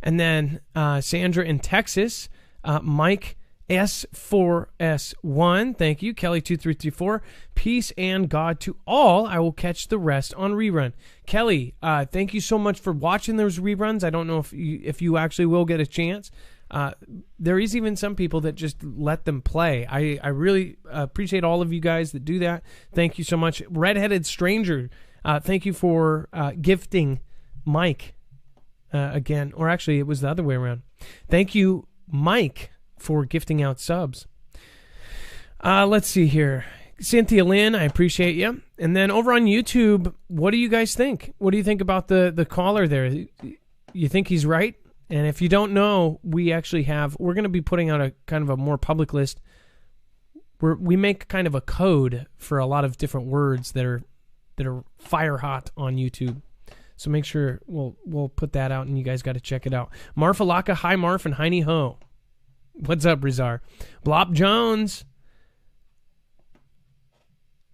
And then Sandra in Texas. Mike S4S1, thank you. Kelly2334, peace and God to all. I will catch the rest on rerun. Kelly, thank you so much for watching those reruns. I don't know if you actually will get a chance. There is even some people that just let them play. I really appreciate all of you guys that do that. Thank you so much. Redheaded Stranger, thank you for gifting Mike again. Or actually, it was the other way around. Thank you, Mike, for gifting out subs. Let's see here. Cynthia Lynn, I appreciate you. And then over on YouTube, what do you guys think? What do you think about the caller there? You think he's right? And if you don't know, we're going to be putting out a kind of a more public list where we make kind of a code for a lot of different words that are fire hot on YouTube. So make sure we'll put that out and you guys got to check it out. Marfalaka, hi Marf, and Heine Ho. What's up, Rizar? Blop Jones.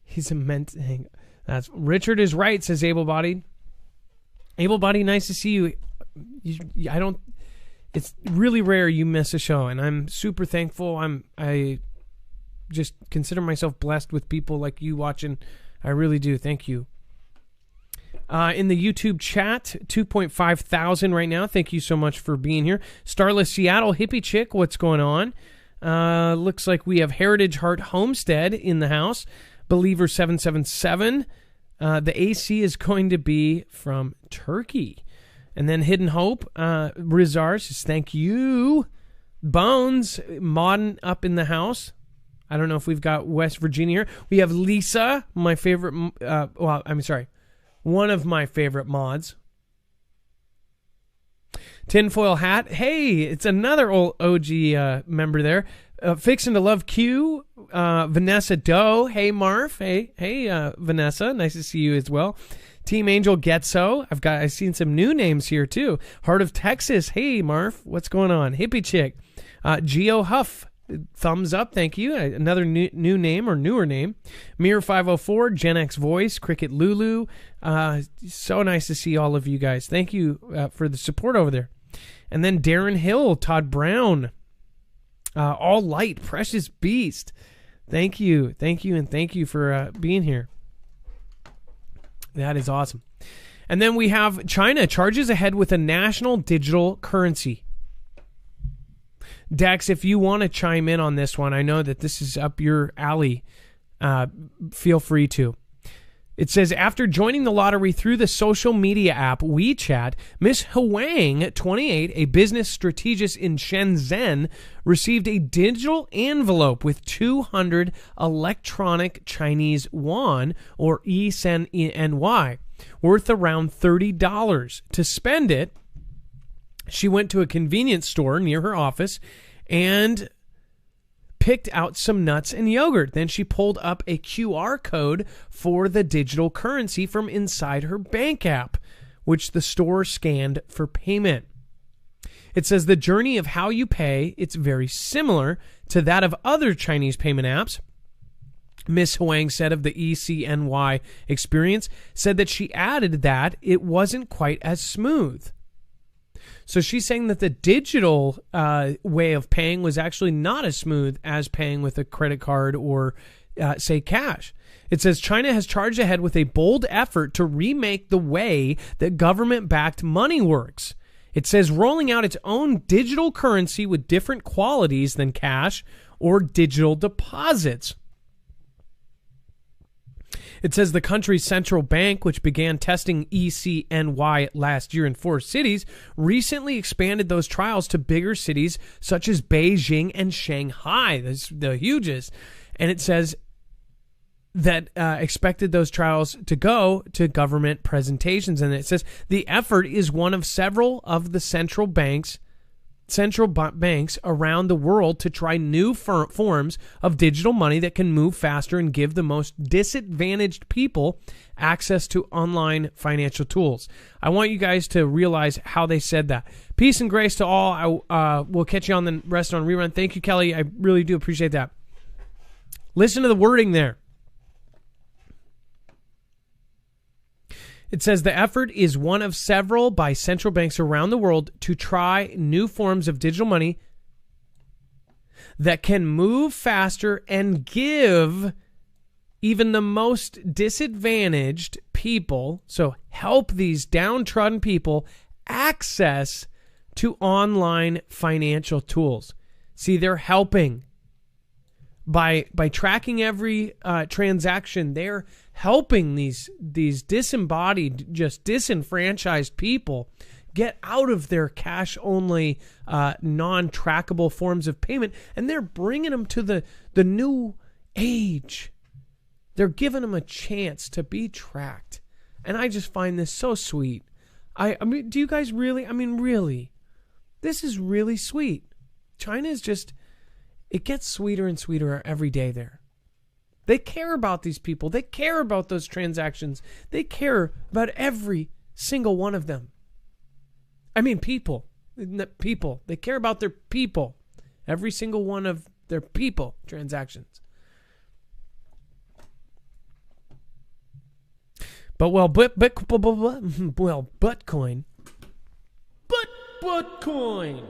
He's a meant hang. That's Richard is right, says Able-Bodied. Able-Bodied, nice to see you. It's really rare you miss a show, and I'm super thankful. I just consider myself blessed with people like you watching. I really do. Thank you. In the YouTube chat, 2.5 thousand right now. Thank you so much for being here. Starless Seattle Hippie Chick, what's going on? Looks like we have Heritage Heart Homestead in the house. Believer 777. The AC is going to be from Turkey. And then Hidden Hope, Rizar says, thank you. Bones, Modern up in the house. I don't know if we've got West Virginia here. We have Lisa, my favorite, one of my favorite mods. Tinfoil Hat. Hey, it's another old OG member there. Fixing to Love Q. Vanessa Doe. Hey, Marf. Hey, Vanessa. Nice to see you as well. Team Angel Getso. I've seen some new names here too. Heart of Texas. Hey, Marf. What's going on? Hippie Chick. Geo Huff. Thumbs up, thank you. Another new name or newer name. Mirror 504, Gen X Voice, Cricket Lulu. So nice to see all of you guys. Thank you for the support over there. And then Darren Hill, Todd Brown, All Light, Precious Beast. Thank you, and thank you for being here. That is awesome. And then we have China charges ahead with a national digital currency. Dex, if you want to chime in on this one, I know that this is up your alley. Feel free to. It says, after joining the lottery through the social media app WeChat, Miss Huang, 28, a business strategist in Shenzhen, received a digital envelope with 200 electronic Chinese yuan, or E-CNY, worth around $30. To spend it, she went to a convenience store near her office and picked out some nuts and yogurt. Then she pulled up a QR code for the digital currency from inside her bank app, which the store scanned for payment. It says the journey of how you pay, it's very similar to that of other Chinese payment apps. Ms. Huang said of the ECNY experience, said that she added that it wasn't quite as smooth. So she's saying that the digital way of paying was actually not as smooth as paying with a credit card or, say, cash. It says China has charged ahead with a bold effort to remake the way that government-backed money works. It says rolling out its own digital currency with different qualities than cash or digital deposits. It says the country's central bank, which began testing ECNY last year in 4 cities, recently expanded those trials to bigger cities such as Beijing and Shanghai, the hugest. And it says that expected those trials to go to government presentations. And it says the effort is one of several of the central banks around the world to try new forms of digital money that can move faster and give the most disadvantaged people access to online financial tools. I want you guys to realize how they said that. Peace and grace to all. I will catch you on the rest on rerun. Thank you, Kelly. I really do appreciate that. Listen to the wording there. It says the effort is one of several by central banks around the world to try new forms of digital money that can move faster and give even the most disadvantaged people, so help these downtrodden people, access to online financial tools. See, they're helping. By tracking every transaction, they're helping these disembodied, just disenfranchised people get out of their cash-only, non-trackable forms of payment, and they're bringing them to the new age. They're giving them a chance to be tracked, and I just find this so sweet. I mean, do you guys really? I mean, really, this is really sweet. China is just. It gets sweeter and sweeter every day there. They care about these people. They care about those transactions. They care about every single one of them. I mean, people. People. They care about their people. Every single one of their people transactions. But Bitcoin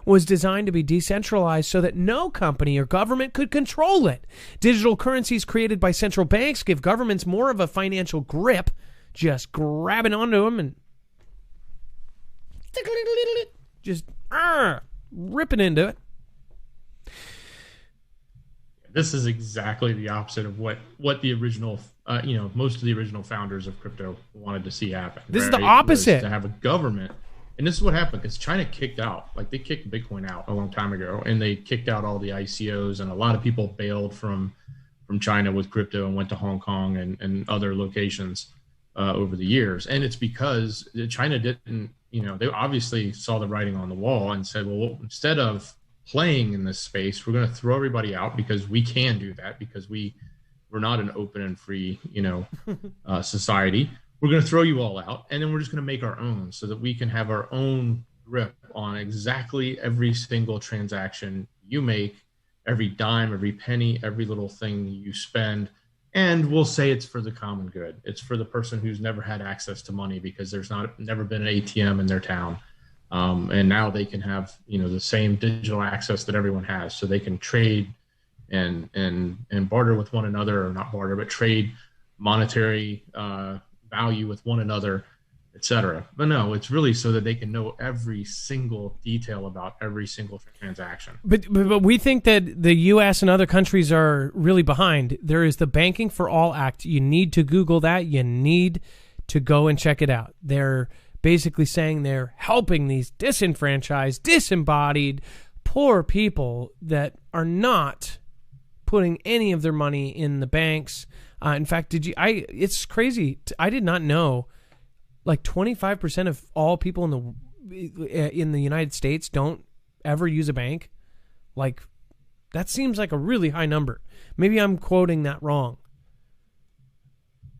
was designed to be decentralized so that no company or government could control it. Digital currencies created by central banks give governments more of a financial grip, just grabbing onto them and just ripping into it. This is exactly the opposite of what the original, most of the original founders of crypto wanted to see happen. This is the opposite. To have a government. And this is what happened because China kicked out, they kicked Bitcoin out a long time ago, and they kicked out all the ICOs, and a lot of people bailed from China with crypto and went to Hong Kong and other locations over the years. And it's because China didn't, they obviously saw the writing on the wall and said, well, instead of playing in this space, we're going to throw everybody out because we can do that because we're not an open and free, society. We're going to throw you all out, and then we're just going to make our own so that we can have our own grip on exactly every single transaction you make, every dime, every penny, every little thing you spend. And we'll say it's for the common good. It's for the person who's never had access to money because there's never been an ATM in their town. And now they can have, the same digital access that everyone has. So they can trade and barter with one another, or not barter, but trade monetary value with one another, etc. But no, it's really so that they can know every single detail about every single transaction. But we think that the U.S. and other countries are really behind. There is the Banking for All Act. You need to Google that. You need to go and check it out. They're basically saying they're helping these disenfranchised, disembodied, poor people that are not putting any of their money in the banks. In fact, it's crazy. I did not know 25% of all people in the United States don't ever use a bank. That seems like a really high number. Maybe I'm quoting that wrong.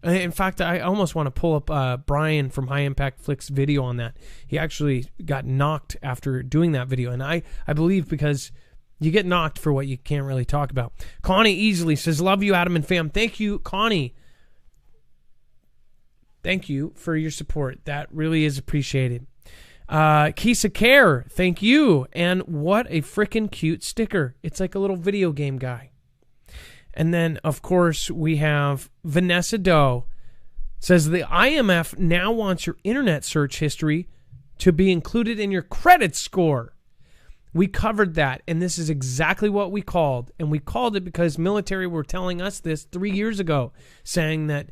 In fact, I almost want to pull up Brian from High Impact Flicks video on that. He actually got knocked after doing that video, and I believe because you get knocked for what you can't really talk about. Connie Easily says, love you, Adam and fam. Thank you, Connie. Thank you for your support. That really is appreciated. Kisa Care, thank you. And what a freaking cute sticker. It's like a little video game guy. And then, of course, we have Vanessa Doe. Says the IMF now wants your internet search history to be included in your credit score. We covered that, and this is exactly what we called. And we called it because military were telling us this 3 years ago, saying that,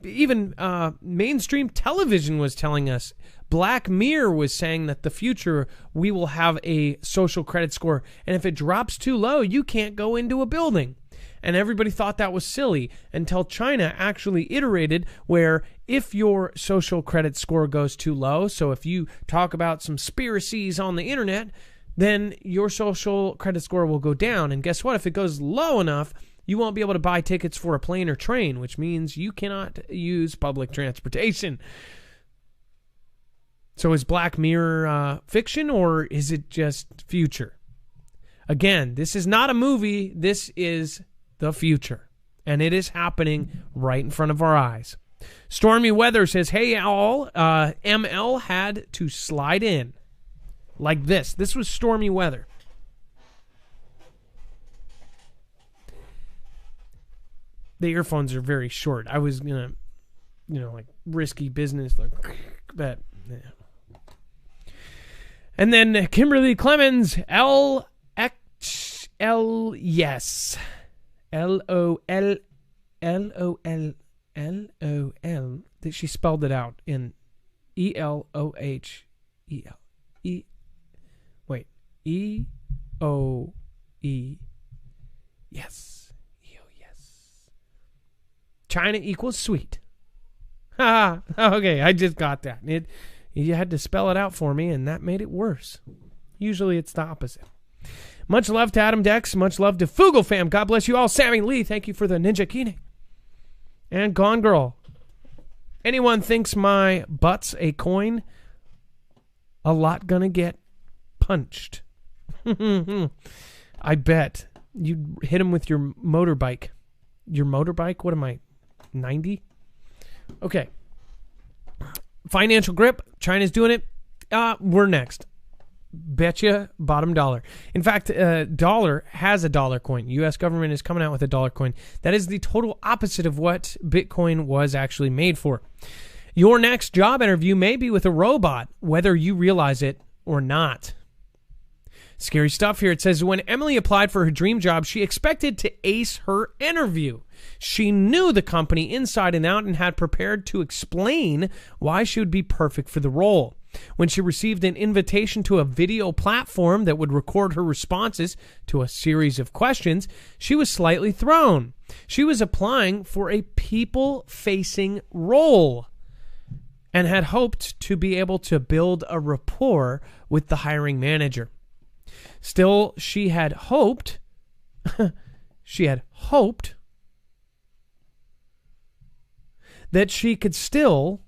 even mainstream television was telling us. Black Mirror was saying that the future, we will have a social credit score, and if it drops too low, you can't go into a building. And everybody thought that was silly until China actually iterated where if your social credit score goes too low, so if you talk about some conspiracies on the internet, then your social credit score will go down. And guess what? If it goes low enough, you won't be able to buy tickets for a plane or train, which means you cannot use public transportation. So is Black Mirror fiction, or is it just future? Again, this is not a movie. This is the future. And it is happening right in front of our eyes. Stormy Weather says, hey, all, ML had to slide in. Like this. This was Stormy Weather. The earphones are very short. I was going to, like risky business. Like, but, yeah. And then Kimberly Clemens, LXL, yes. LOL. She spelled it out in ELOHEL. EOE. Yes. EO, yes. China equals sweet. Ha! Okay, I just got that. You had to spell it out for me, and that made it worse. Usually it's the opposite. Much love to Adam Dex. Much love to Fugle Fam. God bless you all. Sammy Lee, thank you for the Ninja Kine. And Gone Girl. Anyone thinks my butt's a coin, a lot gonna get punched. I bet. You hit him with your motorbike. Your motorbike? What am I, 90? Okay. Financial grip. China's doing it. We're next. Betcha bottom dollar. In fact, dollar has a dollar coin. U.S. government is coming out with a dollar coin. That is the total opposite of what Bitcoin was actually made for. Your next job interview may be with a robot, whether you realize it or not. Scary stuff here. It says, when Emily applied for her dream job, she expected to ace her interview. She knew the company inside and out and had prepared to explain why she would be perfect for the role. When she received an invitation to a video platform that would record her responses to a series of questions, she was slightly thrown. She was applying for a people-facing role and had hoped to be able to build a rapport with the hiring manager. Still, she had hoped that she could still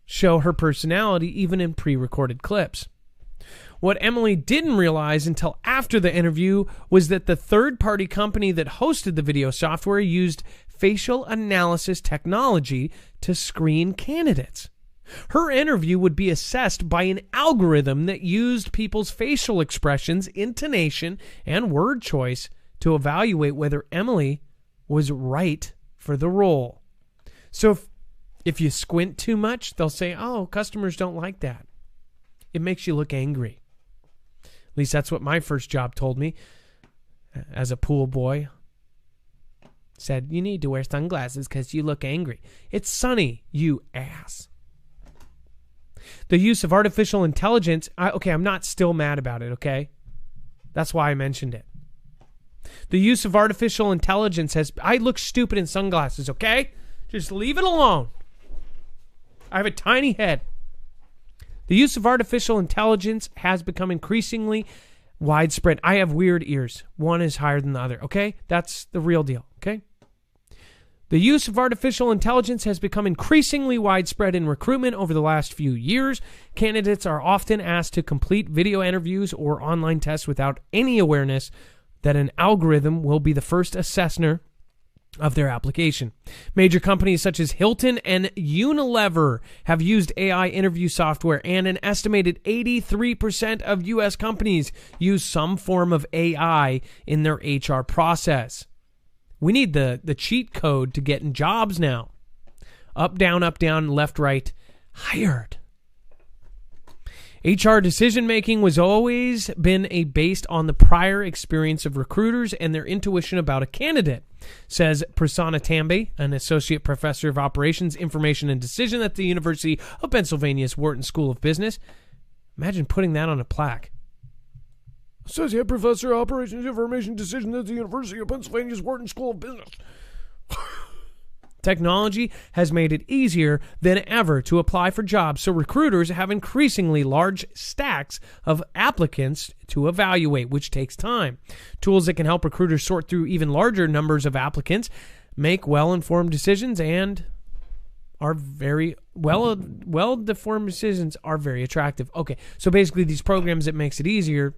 show her personality even in pre-recorded clips. What Emily didn't realize until after the interview was that the third-party company that hosted the video software used facial analysis technology to screen candidates. Her interview would be assessed by an algorithm that used people's facial expressions, intonation, and word choice to evaluate whether Emily was right for the role. So if you squint too much, they'll say, oh, customers don't like that. It makes you look angry. At least that's what my first job told me as a pool boy. Said, you need to wear sunglasses because you look angry. It's sunny, you ass. The use of artificial intelligence, I'm not still mad about it, okay? That's why I mentioned it. The use of artificial intelligence I look stupid in sunglasses, okay? Just leave it alone. I have a tiny head. The use of artificial intelligence has become increasingly widespread. I have weird ears. One is higher than the other, okay? That's the real deal, okay? The use of artificial intelligence has become increasingly widespread in recruitment over the last few years. Candidates are often asked to complete video interviews or online tests without any awareness that an algorithm will be the first assessor of their application. Major companies such as Hilton and Unilever have used AI interview software, and an estimated 83% of U.S. companies use some form of AI in their HR process. We need the cheat code to get in jobs now. Up, down, left, right, hired. HR decision-making was always been based on the prior experience of recruiters and their intuition about a candidate, says Prasanna Tambe, an associate professor of operations, information, and decision at the University of Pennsylvania's Wharton School of Business. Imagine putting that on a plaque. Associate Professor of Operations, Information, Decision at the University of Pennsylvania's Wharton School of Business. Technology has made it easier than ever to apply for jobs, so recruiters have increasingly large stacks of applicants to evaluate, which takes time. Tools that can help recruiters sort through even larger numbers of applicants, make well-informed decisions, and are very well-deformed decisions are very attractive. Okay, so basically these programs that makes it easier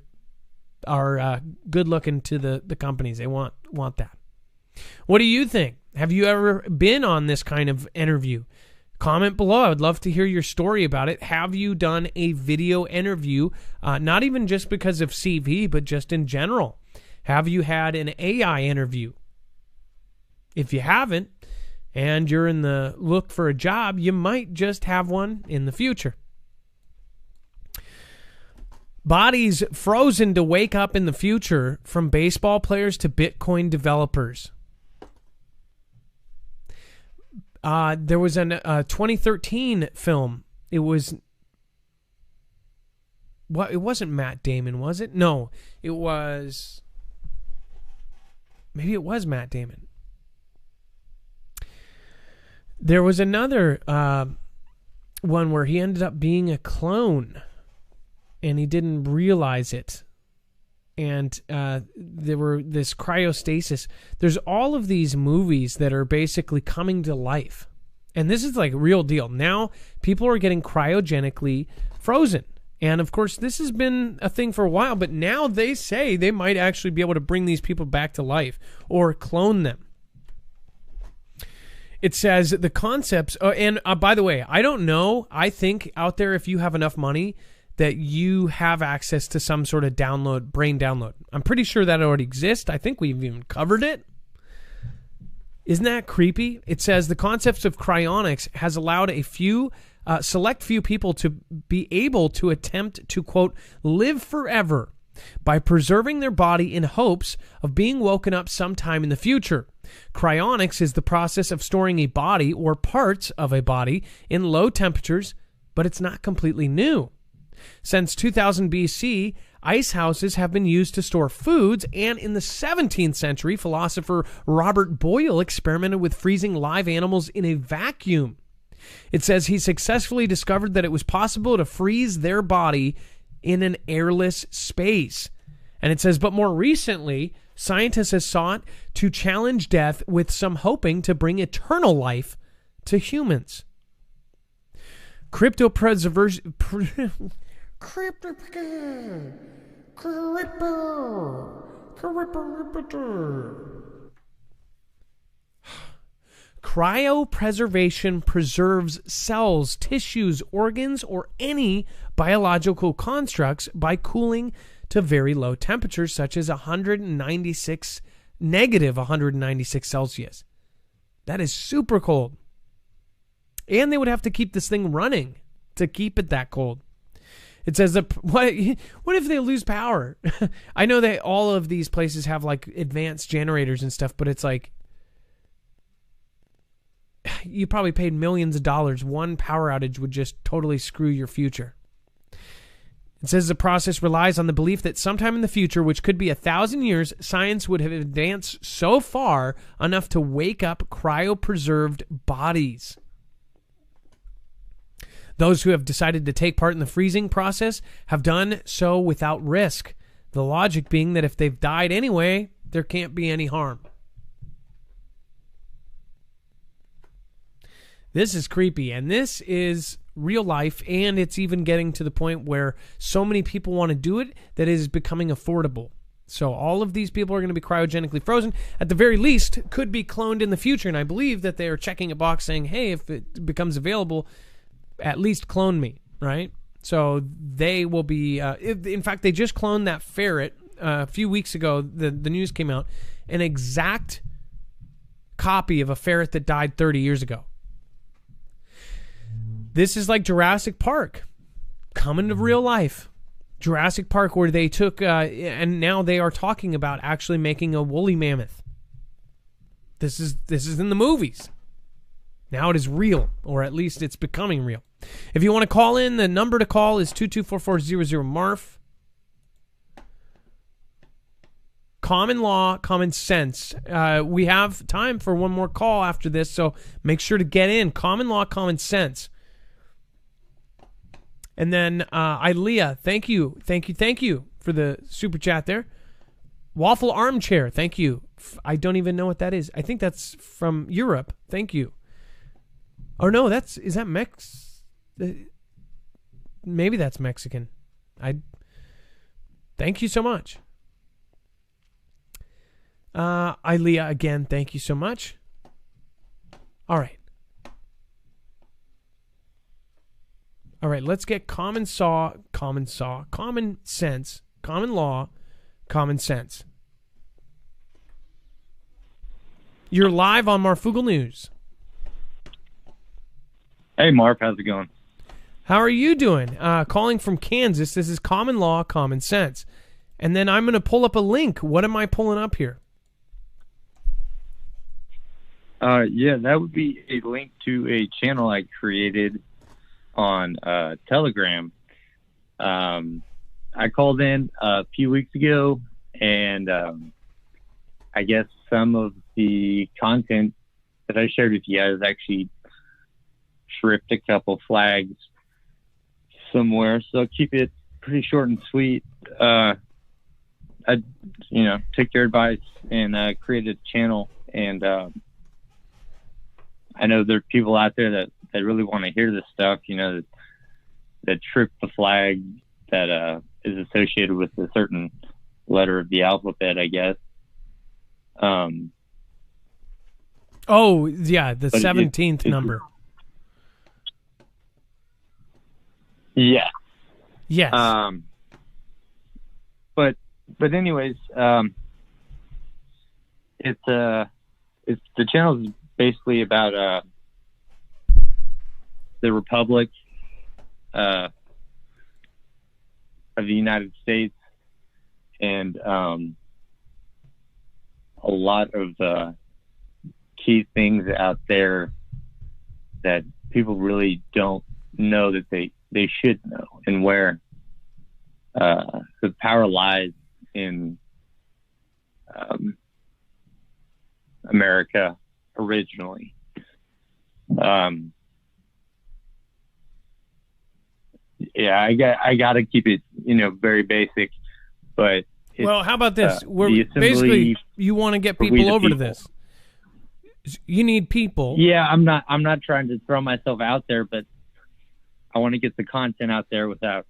are good looking to the companies. They want that. What do you think? Have you ever been on this kind of interview? Comment below. I would love to hear your story about it. Have you done a video interview, not even just because of CV, but just in general? Have you had an AI interview? If you haven't, and you're in the look for a job, you might just have one in the future. Bodies frozen to wake up in the future, from baseball players to Bitcoin developers. There was a 2013 film. It wasn't Matt Damon, was it? No, it was. Maybe it was Matt Damon. There was another one where he ended up being a clone, and he didn't realize it. And there were this cryostasis. There's all of these movies that are basically coming to life. And this is like real deal. Now people are getting cryogenically frozen. And of course, this has been a thing for a while, but now they say they might actually be able to bring these people back to life or clone them. It says the concepts, and by the way, I don't know. I think out there, if you have enough money, that you have access to some sort of brain download. I'm pretty sure that already exists. I think we've even covered it. Isn't that creepy? It says the concepts of cryonics has allowed a select few people to be able to attempt to, quote, live forever by preserving their body in hopes of being woken up sometime in the future. Cryonics is the process of storing a body or parts of a body in low temperatures, but it's not completely new. Since 2000 BC, ice houses have been used to store foods, and in the 17th century, philosopher Robert Boyle experimented with freezing live animals in a vacuum. It says he successfully discovered that it was possible to freeze their body in an airless space. And it says, but more recently, scientists have sought to challenge death with some hoping to bring eternal life to humans. Cryopreservation preserves cells, tissues, organs, or any biological constructs by cooling to very low temperatures, such as negative 196 Celsius. That is super cold. And they would have to keep this thing running to keep it that cold. It says, what if they lose power? I know that all of these places have like advanced generators and stuff, but it's like, you probably paid millions of dollars. One power outage would just totally screw your future. It says the process relies on the belief that sometime in the future, which could be 1,000 years, science would have advanced so far enough to wake up cryopreserved bodies. Those who have decided to take part in the freezing process have done so without risk. The logic being that if they've died anyway, there can't be any harm. This is creepy, and this is real life, and it's even getting to the point where so many people want to do it that it is becoming affordable. So all of these people are going to be cryogenically frozen. At the very least, could be cloned in the future, and I believe that they are checking a box saying, hey, if it becomes available, at least clone me, right? So they will be... in fact, they just cloned that ferret a few weeks ago. The news came out. An exact copy of a ferret that died 30 years ago. This is like Jurassic Park coming to real life. Jurassic Park, where they took, and now they are talking about actually making a woolly mammoth. This is in the movies. Now it is real, or at least it's becoming real. If you want to call in, the number to call is 224-400-MARF. Common law, common sense. We have time for one more call after this, so make sure to get in. Common law, common sense. And then Ilea, thank you for the super chat there. Waffle Armchair, thank you. I don't even know what that is. I think that's from Europe. Thank you. Or no, is that maybe that's Mexican. Thank you so much. Ilea, again, thank you so much. All right, let's get common sense, common law, common sense. You're live on Marfoogle News. Hey, Marv, how's it going? How are you doing? Calling from Kansas. This is common law, common sense. And then I'm going to pull up a link. What am I pulling up here? Yeah, that would be a link to a channel I created on Telegram. I called in a few weeks ago, and I guess some of the content that I shared with you guys actually tripped a couple flags somewhere, so I'll keep it pretty short and sweet. I took your advice and created a channel, and I know there are people out there that really want to hear this stuff, that trip the flag that is associated with a certain letter of the alphabet, I guess. Oh, yeah, the 17th number. Yeah. Yes. But anyways, it's the channel is basically about the Republic of the United States, and a lot of key things out there that people really don't know that they should know, and where the power lies in America originally. Yeah, I got to keep it, very basic. But well, how about this? Basically, you want to get people over to this. You need people. Yeah, I'm not trying to throw myself out there, but I want to get the content out there without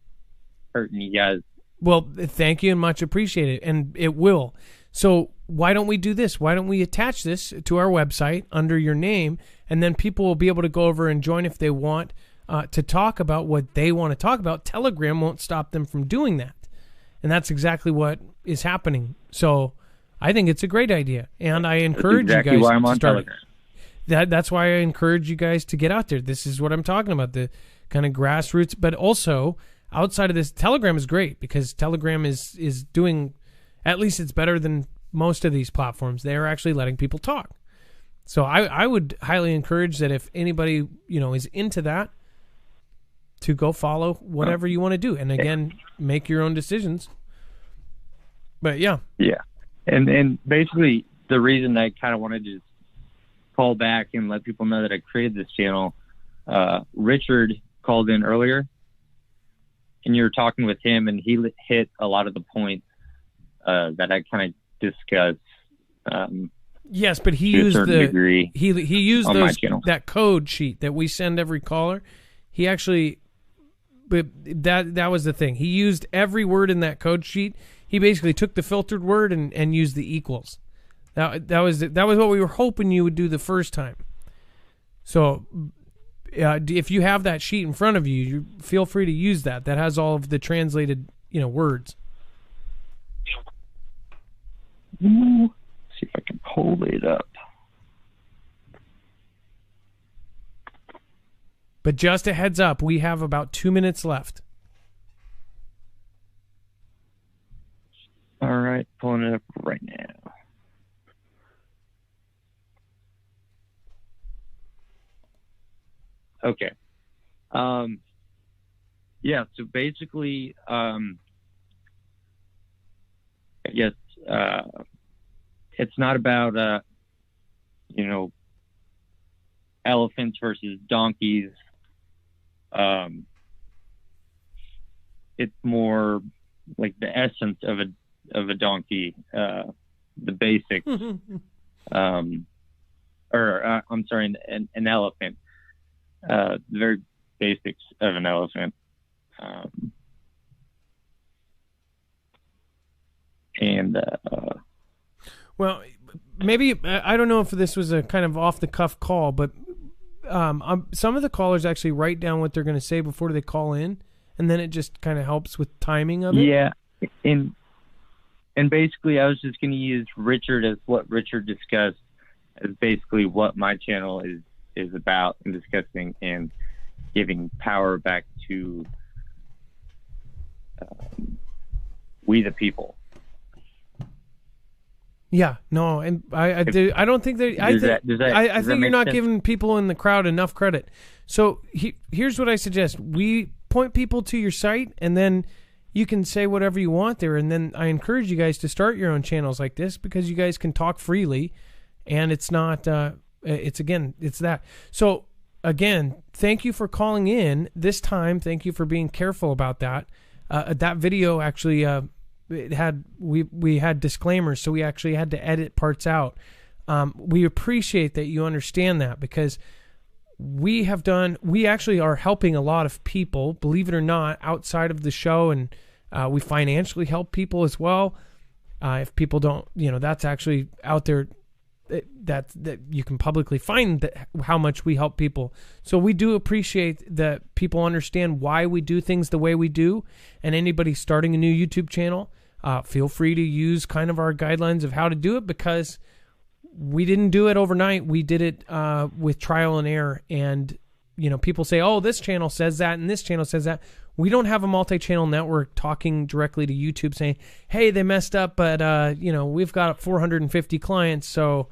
hurting you guys. Well, thank you and much appreciated, and it will. So why don't we do this? Why don't we attach this to our website under your name, and then people will be able to go over and join if they want to talk about what they want to talk about. Telegram won't stop them from doing that, and that's exactly what is happening. So I think it's a great idea, and I encourage you guys why I'm on to start. Telegram. That's why I encourage you guys to get out there. This is what I'm talking about, the kind of grassroots, but also outside of this, Telegram is great because Telegram is doing, at least it's better than most of these platforms. They're actually letting people talk. So I would highly encourage that if anybody, is into that, to go follow whatever you want to do. And again, make your own decisions. But yeah. Yeah. And basically the reason I kind of wanted to just call back and let people know that I created this channel, Richard called in earlier and you were talking with him, and he hit a lot of the points that I kind of discussed. Yes, but he to a used certain degree he used on my channel. that code sheet that we send every caller. He actually, but that was the thing. He used every word in that code sheet. He basically took the filtered word and used the equals. That was what we were hoping you would do the first time. So, if you have that sheet in front of you, you feel free to use that. That has all of the translated, words. See if I can pull it up. But just a heads up, we have about 2 minutes left. All right, pulling it up right now. Okay. Yeah, so basically, I guess it's not about, elephants versus donkeys. It's more like the essence of a donkey, the basics, I'm sorry, an elephant, the very basics of an elephant. Well, maybe, I don't know if this was a kind of off the cuff call, but some of the callers actually write down what they're going to say before they call in, and then it just kind of helps with timing of it. Yeah, and basically I was just going to use Richard as what Richard discussed as basically what my channel is about and discussing and giving power back to we the people. Yeah, no, and I don't think that I think you're not giving people in the crowd enough credit. So here's what I suggest: we point people to your site, and then you can say whatever you want there. And then I encourage you guys to start your own channels like this because you guys can talk freely, and it's not. It's that. So again, thank you for calling in this time. Thank you for being careful about that. That video actually. It had we had disclaimers, so we actually had to edit parts out. We appreciate that you understand that because we actually are helping a lot of people, believe it or not, outside of the show, and we financially help people as well. If people don't, that's actually out there that you can publicly find how much we help people. So we do appreciate that people understand why we do things the way we do, and anybody starting a new YouTube channel, feel free to use kind of our guidelines of how to do it because we didn't do it overnight. We did it with trial and error. And, people say, oh, this channel says that and this channel says that. We don't have a multi-channel network talking directly to YouTube saying, hey, they messed up, but, we've got 450 clients. So,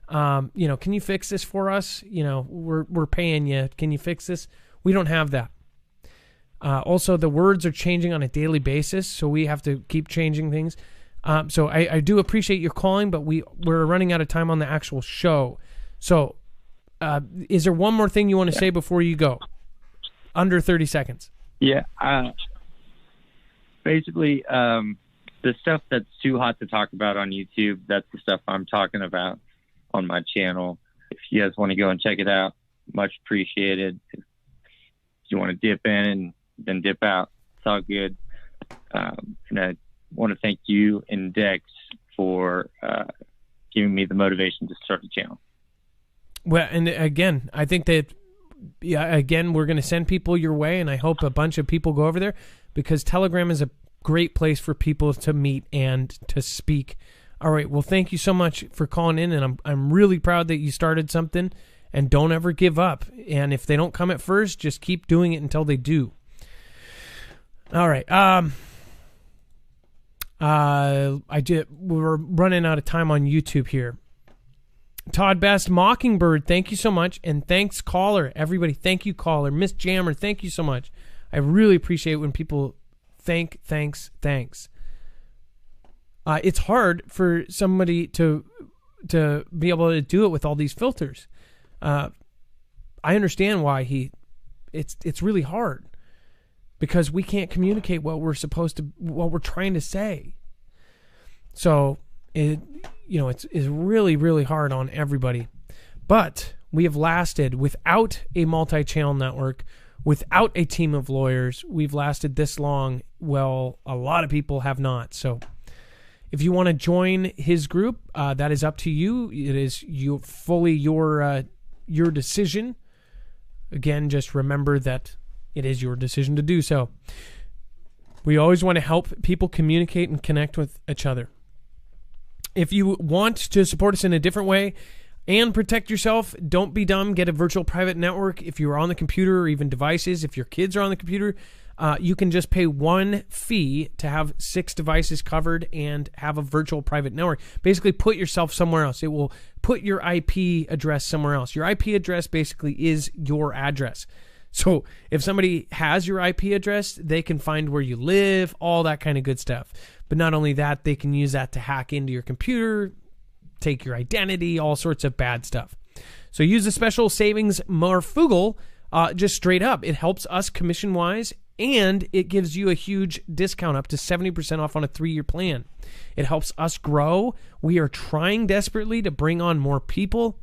can you fix this for us? We're paying you. Can you fix this? We don't have that. Also, the words are changing on a daily basis, so we have to keep changing things. So I do appreciate your calling, but we're running out of time on the actual show. So is there one more thing you want to say before you go? Under 30 seconds. Yeah. Basically, the stuff that's too hot to talk about on YouTube, that's the stuff I'm talking about on my channel. If you guys want to go and check it out, much appreciated. If you want to dip in and then dip out, it's all good. And I want to thank you and Dex for giving me the motivation to start the channel. Well, and again, I think that, we're going to send people your way, and I hope a bunch of people go over there because Telegram is a great place for people to meet and to speak. All right, well, thank you so much for calling in, and I'm really proud that you started something, and don't ever give up. And if they don't come at first, just keep doing it until they do. All right. We're running out of time on YouTube here. Todd Best, Mockingbird, thank you so much. And thanks, caller. Everybody, thank you, caller. Miss Jammer, thank you so much. I really appreciate when people thanks. It's hard for somebody to be able to do it with all these filters. I understand why it's really hard. Because we can't communicate what we're trying to say. So, it's really, really hard on everybody. But we have lasted without a multi-channel network, without a team of lawyers. We've lasted this long. Well, a lot of people have not. So if you want to join his group, that is up to you. It is fully your decision. Again, just remember that it is your decision to do so. We always want to help people communicate and connect with each other. If you want to support us in a different way and protect yourself, don't be dumb. Get a virtual private network. If you are on the computer or even devices, if your kids are on the computer, you can just pay one fee to have 6 devices covered and have a virtual private network. Basically, put yourself somewhere else. It will put your IP address somewhere else. Your IP address basically is your address. So if somebody has your IP address, they can find where you live, all that kind of good stuff. But not only that, they can use that to hack into your computer, take your identity, all sorts of bad stuff. So use the special savings Marfoogle just straight up. It helps us commission-wise, and it gives you a huge discount up to 70% off on a 3-year plan. It helps us grow. We are trying desperately to bring on more people.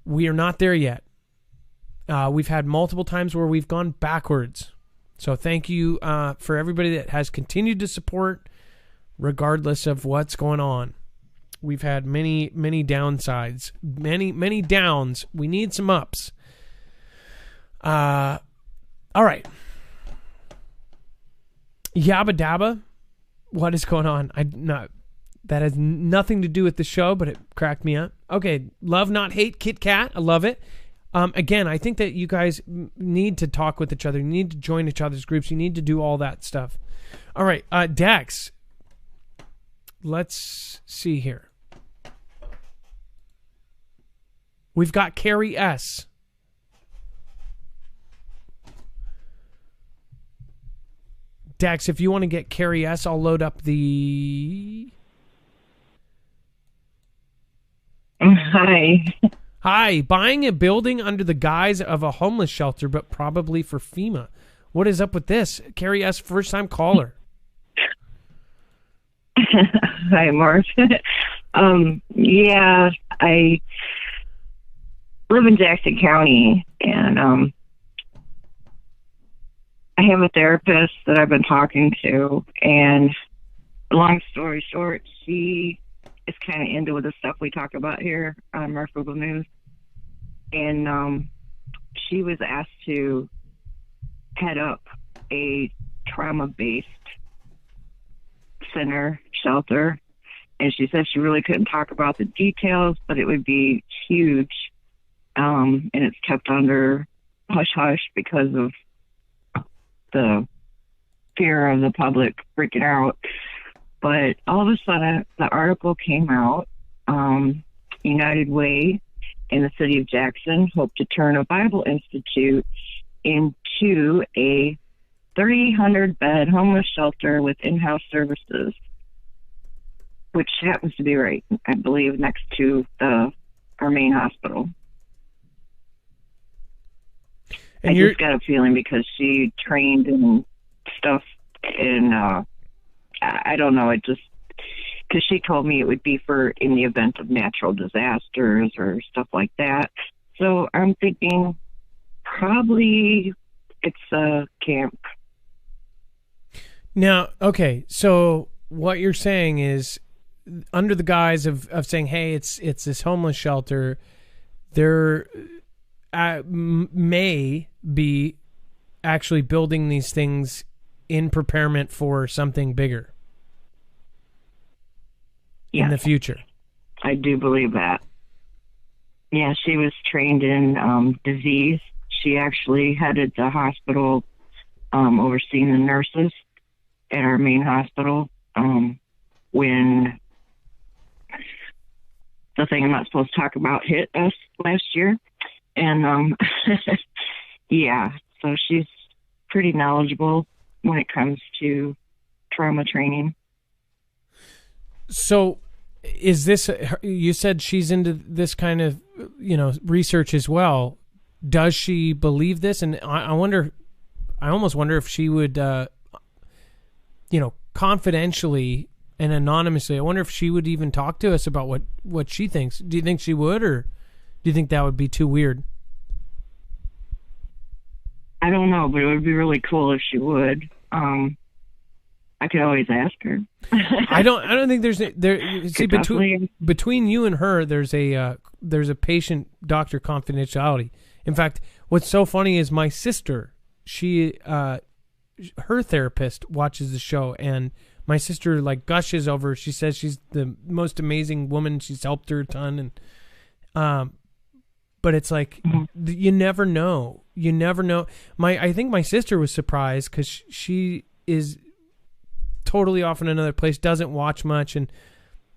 We are not there yet. We've had multiple times where we've gone backwards. So thank you for everybody that has continued to support regardless of what's going on. We've had many, many downsides, many downs. We need some ups. All right. Yabba Dabba, what is going on? That has nothing to do with the show, but it cracked me up. Okay, love not hate Kit Kat. I love it. Again, I think that you guys need to talk with each other. You need to join each other's groups. You need to do all that stuff. All right, Dex. Let's see here. We've got Carrie S. Dex, if you want to get Carrie S, I'll load up the... Hi. Hi. Buying a building under the guise of a homeless shelter, but probably for FEMA. What is up with this? Carrie S, first-time caller. Hi, Mark. Yeah, I live in Jackson County, and I have a therapist that I've been talking to, and long story short, she is kind of into the stuff we talk about here on Marfoogle News, and she was asked to head up a trauma-based center shelter, and she said she really couldn't talk about the details, but it would be huge, and it's kept under hush-hush because of the fear of the public freaking out. But all of a sudden, the article came out. United Way in the city of Jackson hope to turn a Bible Institute into a 300-bed homeless shelter with in-house services, which happens to be right, I believe, next to our main hospital. And I just got a feeling because she trained and stuff, and I don't know, it just, because she told me it would be for in the event of natural disasters or stuff like that. So I'm thinking probably it's a camp. Now, okay, so what you're saying is, under the guise of saying, hey, it's this homeless shelter, there may be actually building these things in preparement for something bigger in the future. I do believe that. Yeah, she was trained in disease. She actually headed the hospital, overseeing the nurses at our main hospital when the thing I'm not supposed to talk about hit us last year. And yeah, so she's pretty knowledgeable when it comes to trauma training. So is this, you said she's into this kind of, research as well. Does she believe this? And I almost wonder if she would, confidentially and anonymously. I wonder if she would even talk to us about what she thinks. Do you think she would, or do you think that would be too weird? I don't know, but it would be really cool if she would. I could always ask her. I don't think see, between you and her, there's a patient doctor confidentiality. In fact, what's so funny is my sister, her therapist watches the show, and my sister like gushes over. She says she's the most amazing woman. She's helped her a ton, and but it's like you never know. You never know. I think my sister was surprised because she is totally off in another place, doesn't watch much, and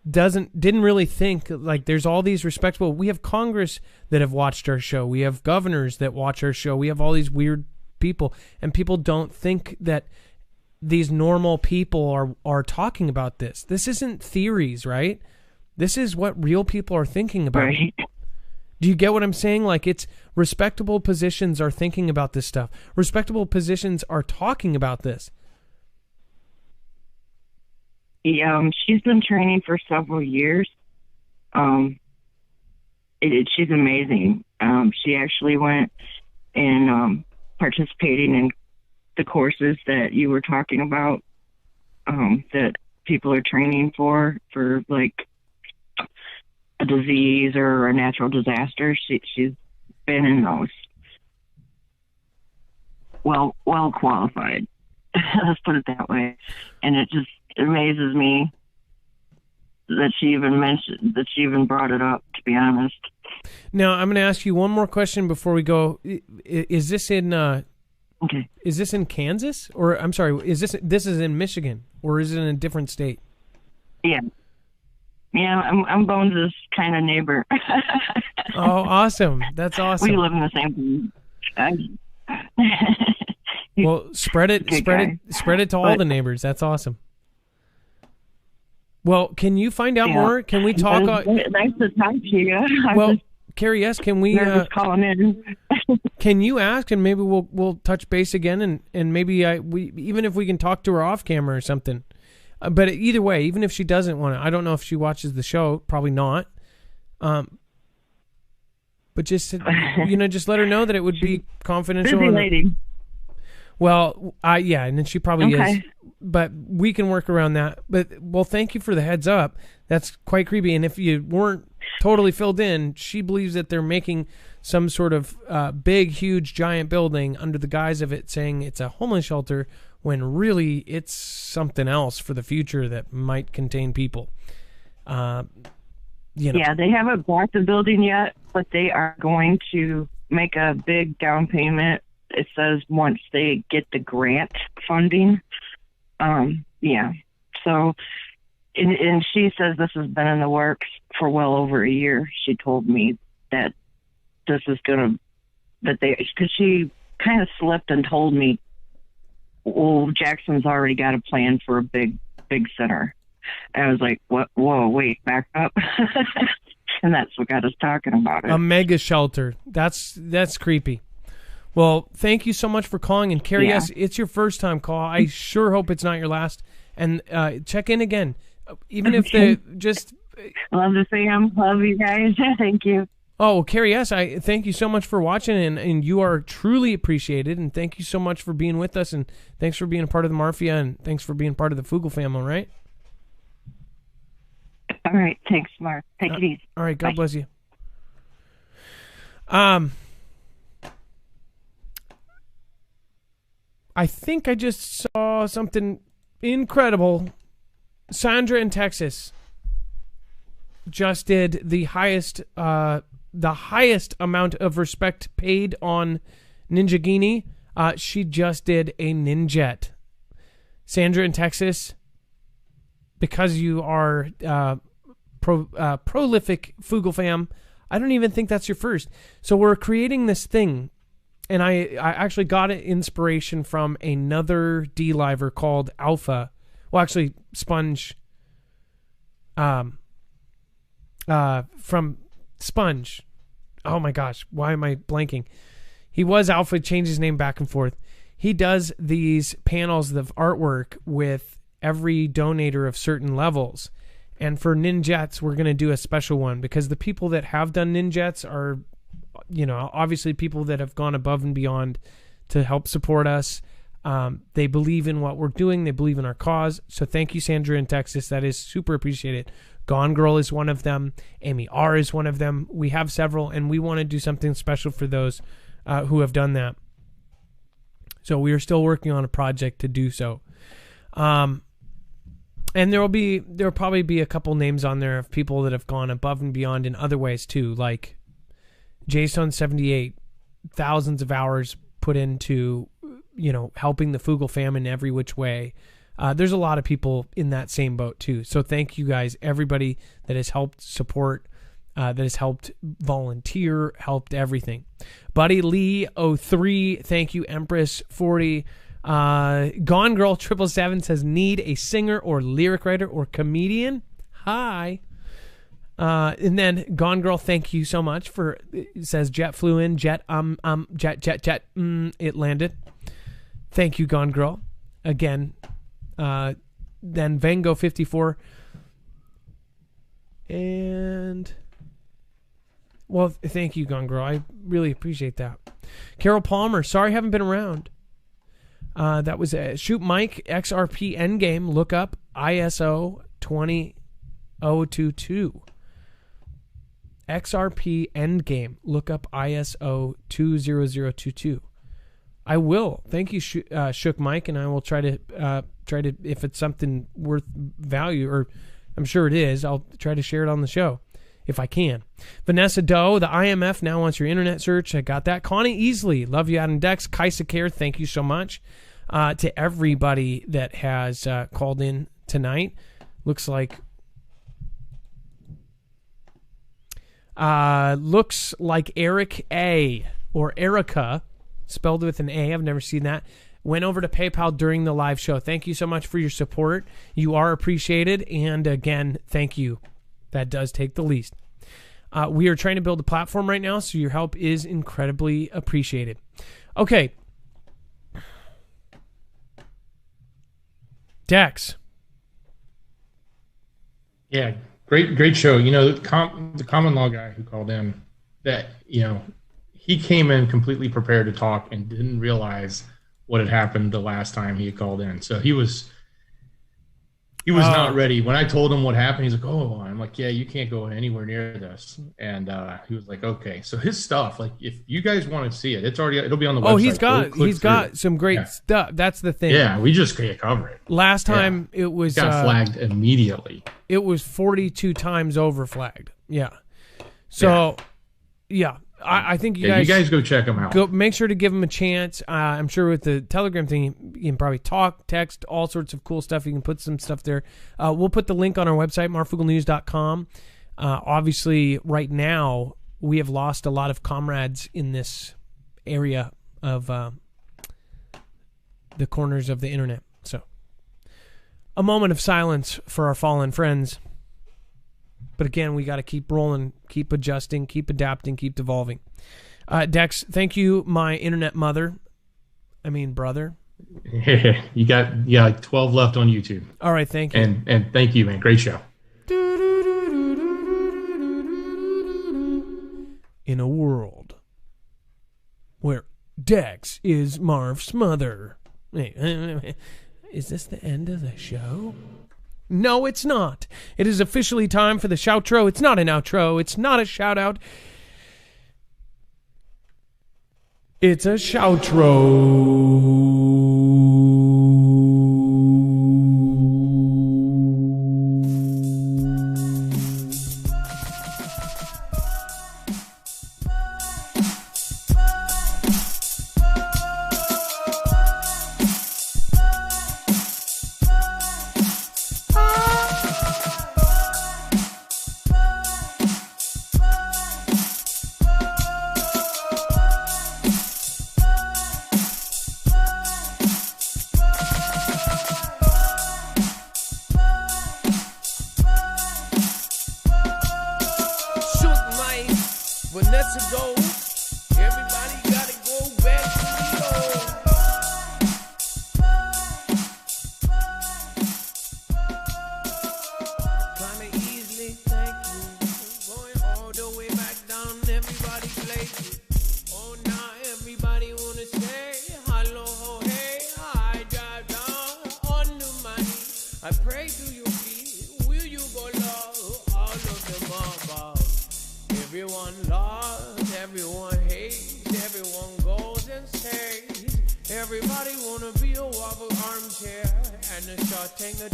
didn't really think like there's all these respectable. We have Congress that have watched our show. We have governors that watch our show. We have all these weird people, and people don't think that these normal people are talking about this. This isn't theories, right? This is what real people are thinking about. Right. Do you get what I'm saying? Like, it's respectable positions are thinking about this stuff. Respectable positions are talking about this. Yeah, she's been training for several years. She's amazing. She actually went and participating in the courses that you were talking about, that people are training for like a disease or a natural disaster. She's been in those. Well qualified. Let's put it that way. And it just amazes me that she even brought it up, to be honest. Now, I'm going to ask you one more question before we go. Is this in okay. Is this in Kansas, or I'm sorry, this is in Michigan, or is it in a different state? Yeah. Yeah, I'm Bones' kind of neighbor. Oh, awesome. That's awesome. We live in the same place. Well, spread it to all the neighbors. That's awesome. Well, can you find out more? Can we talk? Nice to talk to you. Well, Carrie, yes. Can we? Calling in. Can you ask, and maybe we'll touch base again, and maybe we even if we can talk to her off camera or something. But either way, even if she doesn't want to, I don't know if she watches the show. Probably not. But just just let her know that it would be confidential. Busy lady. Well, yeah, and then she probably Okay. is. But we can work around that. But, well, thank you for the heads up. That's quite creepy. And if you weren't totally filled in, she believes that they're making some sort of big, huge, giant building under the guise of it saying it's a homeless shelter, when really it's something else for the future that might contain people. Yeah, they haven't bought the building yet, but they are going to make a big down payment. It says once they get the grant funding. Yeah. So, and she says this has been in the works for well over a year. She told me that this is because she kind of slipped and told me, well, Jackson's already got a plan for a big center. And I was like, what? Whoa, wait, back up. And that's what got us talking about it. A mega shelter. That's creepy. Well, thank you so much for calling. And Carrie, yes, it's your first time call. I sure hope it's not your last. And check in again. Even if Love the Sam. Love you guys. Thank you. Oh, well, Carrie, yes, I thank you so much for watching, and you are truly appreciated. And thank you so much for being with us, and thanks for being a part of the Mafia, and thanks for being part of the Fugel family, all right? All right. Thanks, Mark. Take it easy. All right. God bless you. I think I just saw something incredible. Sandra in Texas just did the highest amount of respect paid on Ninjaghini. She just did a Ninjet. Sandra in Texas, because you are prolific Fugel fam, I don't even think that's your first. So we're creating this thing. And I actually got an inspiration from another D-Liver called Alpha. Well, actually, Sponge. From Sponge. Oh my gosh, why am I blanking? He was Alpha, changed his name back and forth. He does these panels of artwork with every donator of certain levels. And for Ninjets, we're going to do a special one because the people that have done Ninjets are, obviously people that have gone above and beyond to help support us. They believe in what we're doing. They believe in our cause. So thank you, Sandra in Texas. That is super appreciated. Gone Girl is one of them. Amy R is one of them. We have several, and we want to do something special for those who have done that. So we are still working on a project to do so. And there'll probably be a couple names on there of people that have gone above and beyond in other ways too, like JSON78, thousands of hours put into, helping the Fugle famine every which way. There's a lot of people in that same boat too. So thank you guys, everybody that has helped support, that has helped volunteer, helped everything. Buddy Lee 03, thank you. Empress 40. Gone Girl 777 says, need a singer or lyric writer or comedian. Hi. And then Gone Girl, thank you so much for, it says jet flew in, jet, it landed. Thank you, Gone Girl. Again, then Vango 54. And, well, thank you, Gone Girl. I really appreciate that. Carol Palmer, sorry I haven't been around. That was a Shoot Mike XRP Endgame. Look up ISO 20022. XRP Endgame. Look up ISO 20022. I will. Thank you, Shook Mike, and I will try to if it's something worth value, or I'm sure it is, I'll try to share it on the show if I can. Vanessa Doe, the IMF now wants your internet search. I got that. Connie Easley, love you, Adam Dex. Kaisa Care, thank you so much. To everybody that has called in tonight. Looks like Eric A. or Erica, spelled with an A. I've never seen that. Went over to PayPal during the live show. Thank you so much for your support. You are appreciated. And again, thank you. That does take the least. We are trying to build a platform right now, so your help is incredibly appreciated. Okay. Dex. Yeah, great show. The common law guy who called in, that, he came in completely prepared to talk and didn't realize what had happened the last time he had called in. So he was not ready. When I told him what happened, he's like, oh, I'm like, yeah, you can't go anywhere near this. And he was like, okay. So his stuff, like, if you guys want to see it, it'll be on the website. Oh, he's got some great stuff. That's the thing. Yeah, we just can't cover it. Last time it was got flagged immediately. It was 42 times over flagged. Yeah. So yeah. I think you guys go check them out. Go make sure to give them a chance. I'm sure with the Telegram thing, you can probably talk, text, all sorts of cool stuff. You can put some stuff there. We'll put the link on our website, marfugelnews.com. Obviously, right now, we have lost a lot of comrades in this area of the corners of the internet. So, a moment of silence for our fallen friends. But again, we got to keep rolling, keep adjusting, keep adapting, keep evolving. Dex, thank you, my internet brother. You got like 12 left on YouTube. All right, thank you. And thank you, man. Great show. In a world where Dex is Marv's mother. Is this the end of the show? No, it's not. It is officially time for the shoutro. It's not an outro. It's not a shout out. It's a shoutro. I pray to you, please, will you go love all of them above? Everyone loves, everyone hates, everyone goes and stays. Everybody wanna be a wobble armchair and a short tango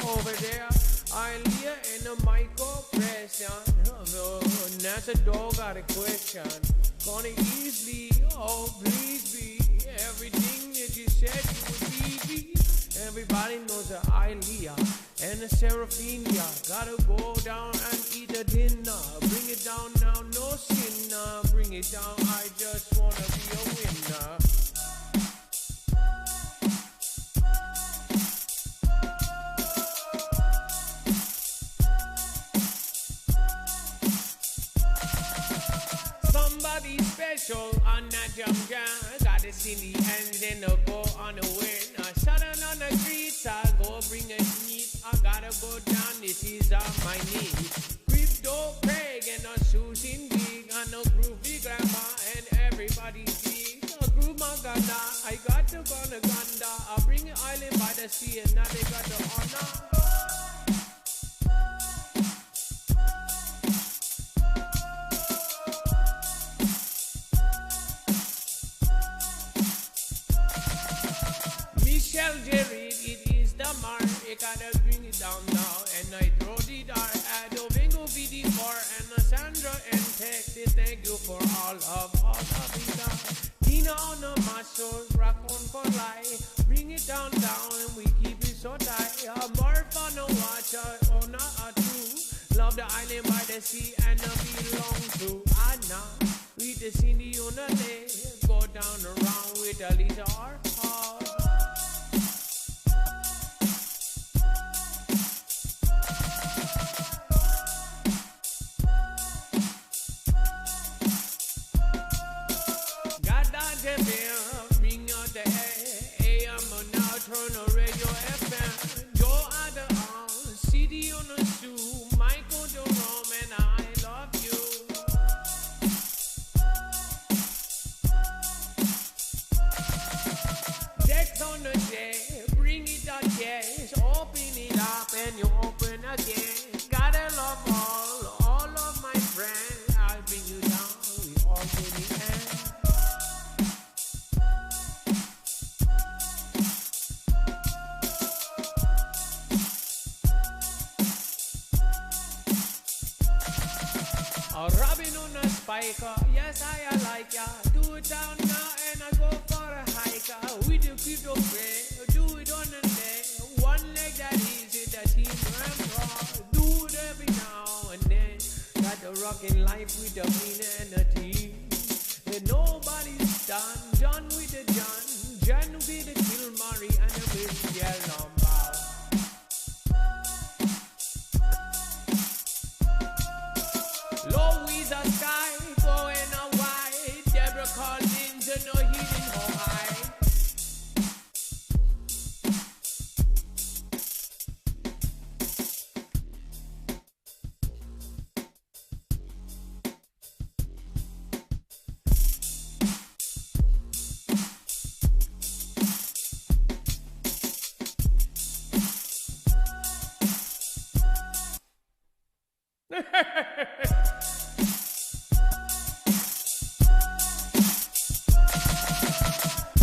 over there. Ilea and a micropression. That's a dog got a question. Gonna easily, oh please be everything that you said you would be. Everybody knows a Ilea and a Seraphina. Gotta go down and eat a dinner. Bring it down now, no sinner. Bring it down, I just wanna be a winner. Somebody special on that jump jam. Gotta see the ends and the go on the win. Shutting on the streets, I go bring a heat. I gotta go down, this is on my knees. Crypto Craig and a Susan Big and a groovy grandma and everybody speaks. A groove Maganda, I got to go to Ganda. I bring an island by the sea and now they got the honor. Michelle Jerry, it is the mark. I gotta bring it down now. And I throw the dart at Domingo VD4 and Sandra and Tech. Thank you for all of it. Tina on the muscle, rock on for life. Bring it down and we keep it so tight. Marf on the watcher, on a two. Love the island by the sea and I belong to Anna. With the Cindy on the day. Go down around with Alisa or Paul. Bring out the AM now, turn on radio FM. Joe at the house, CD on the shoe, Michael Jerome, and I love you. Dex on the day, bring it out, yes. Open it up and you open again. Gotta love all of my friends. I'll bring you down, we all get it end. Robin on a spiker, yes I like ya. Do it down now and I go for a hike. We do keep your prayer, do it on the leg. One leg that easy, that team ram raw. Do it every now and then. Got the rockin' life with the mean and the team. And nobody's done with the John will be the Kilmari and the Miss Yellow. Louisa Sky going a wide. Deborah Collins and no heating no high.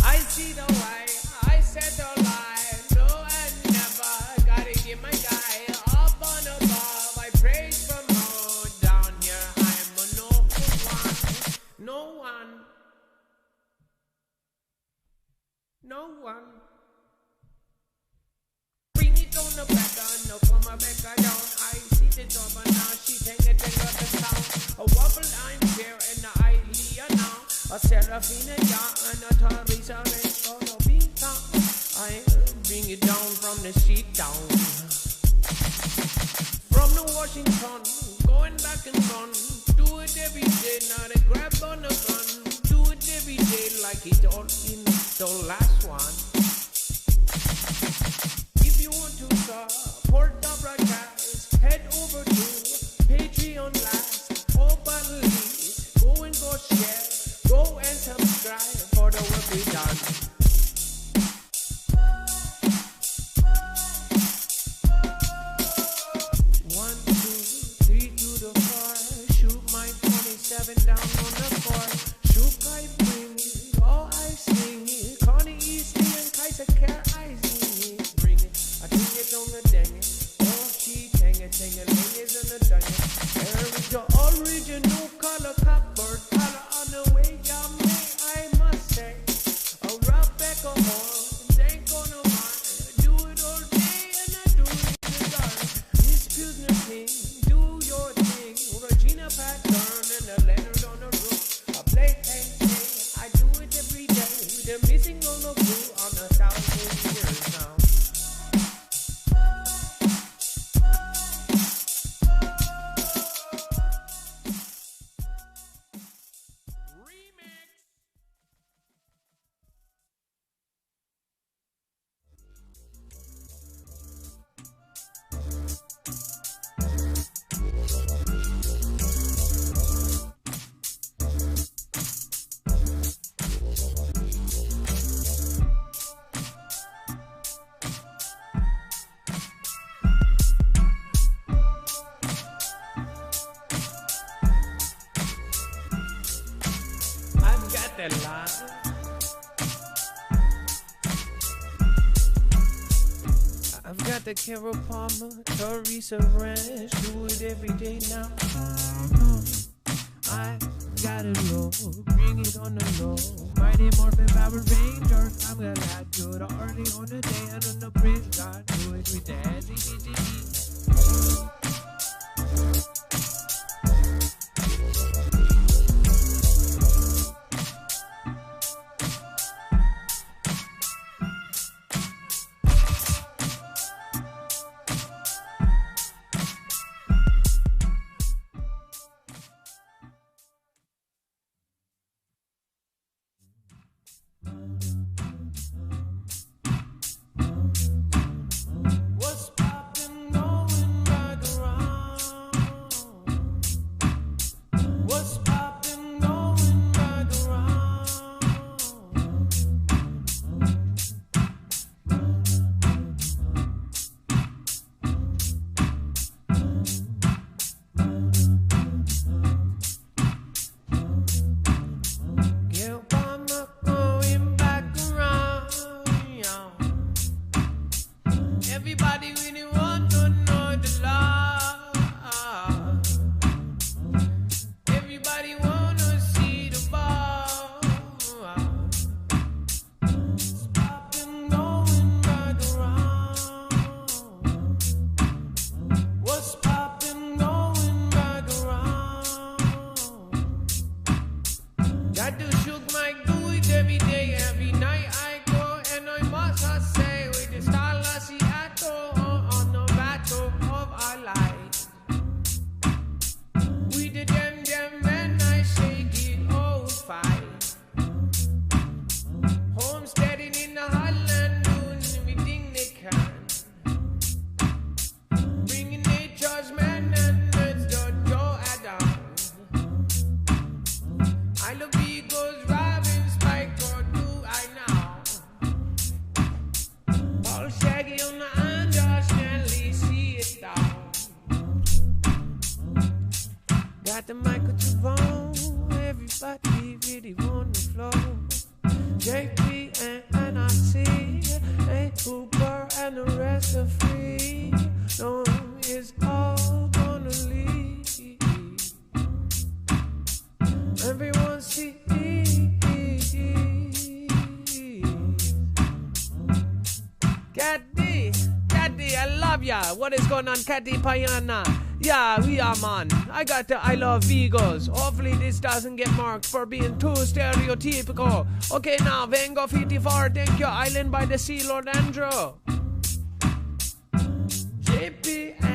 I see the way, I said the lie. No and never, gotta get my guy. Up on above, I praise from home. Down here, I'm a no one. No one. Bring it on the back, no come back down. I see the top and now she take it to the sound. A wobble I'm here and I Ilea now. A Seraphina and a Teresa and Solo Vita. I bring it down from the sheet down. From the Washington, going back and run. Do it every day, now they grab on the gun. Do it every day like it all in the last one. If you want to support the broadcast, head over to Patreon last. Or button list, go and go share. Go and subscribe for the work we done. They're missing on the blue on the South Coast here now. I've got the Carol Palmer, Teresa Ranch, do it every day now. I got it low, bring it on the low. Mighty Morphin Power Ranger, I'm gonna do it early on the day and on the bridge. God, do it with the What is going on, Catty Payana? Yeah, we are, man. I got the I Love Vigos. Hopefully this doesn't get marked for being too stereotypical. Okay, now, Vengo 54, thank you. Island by the Sea, Lord Andrew. JP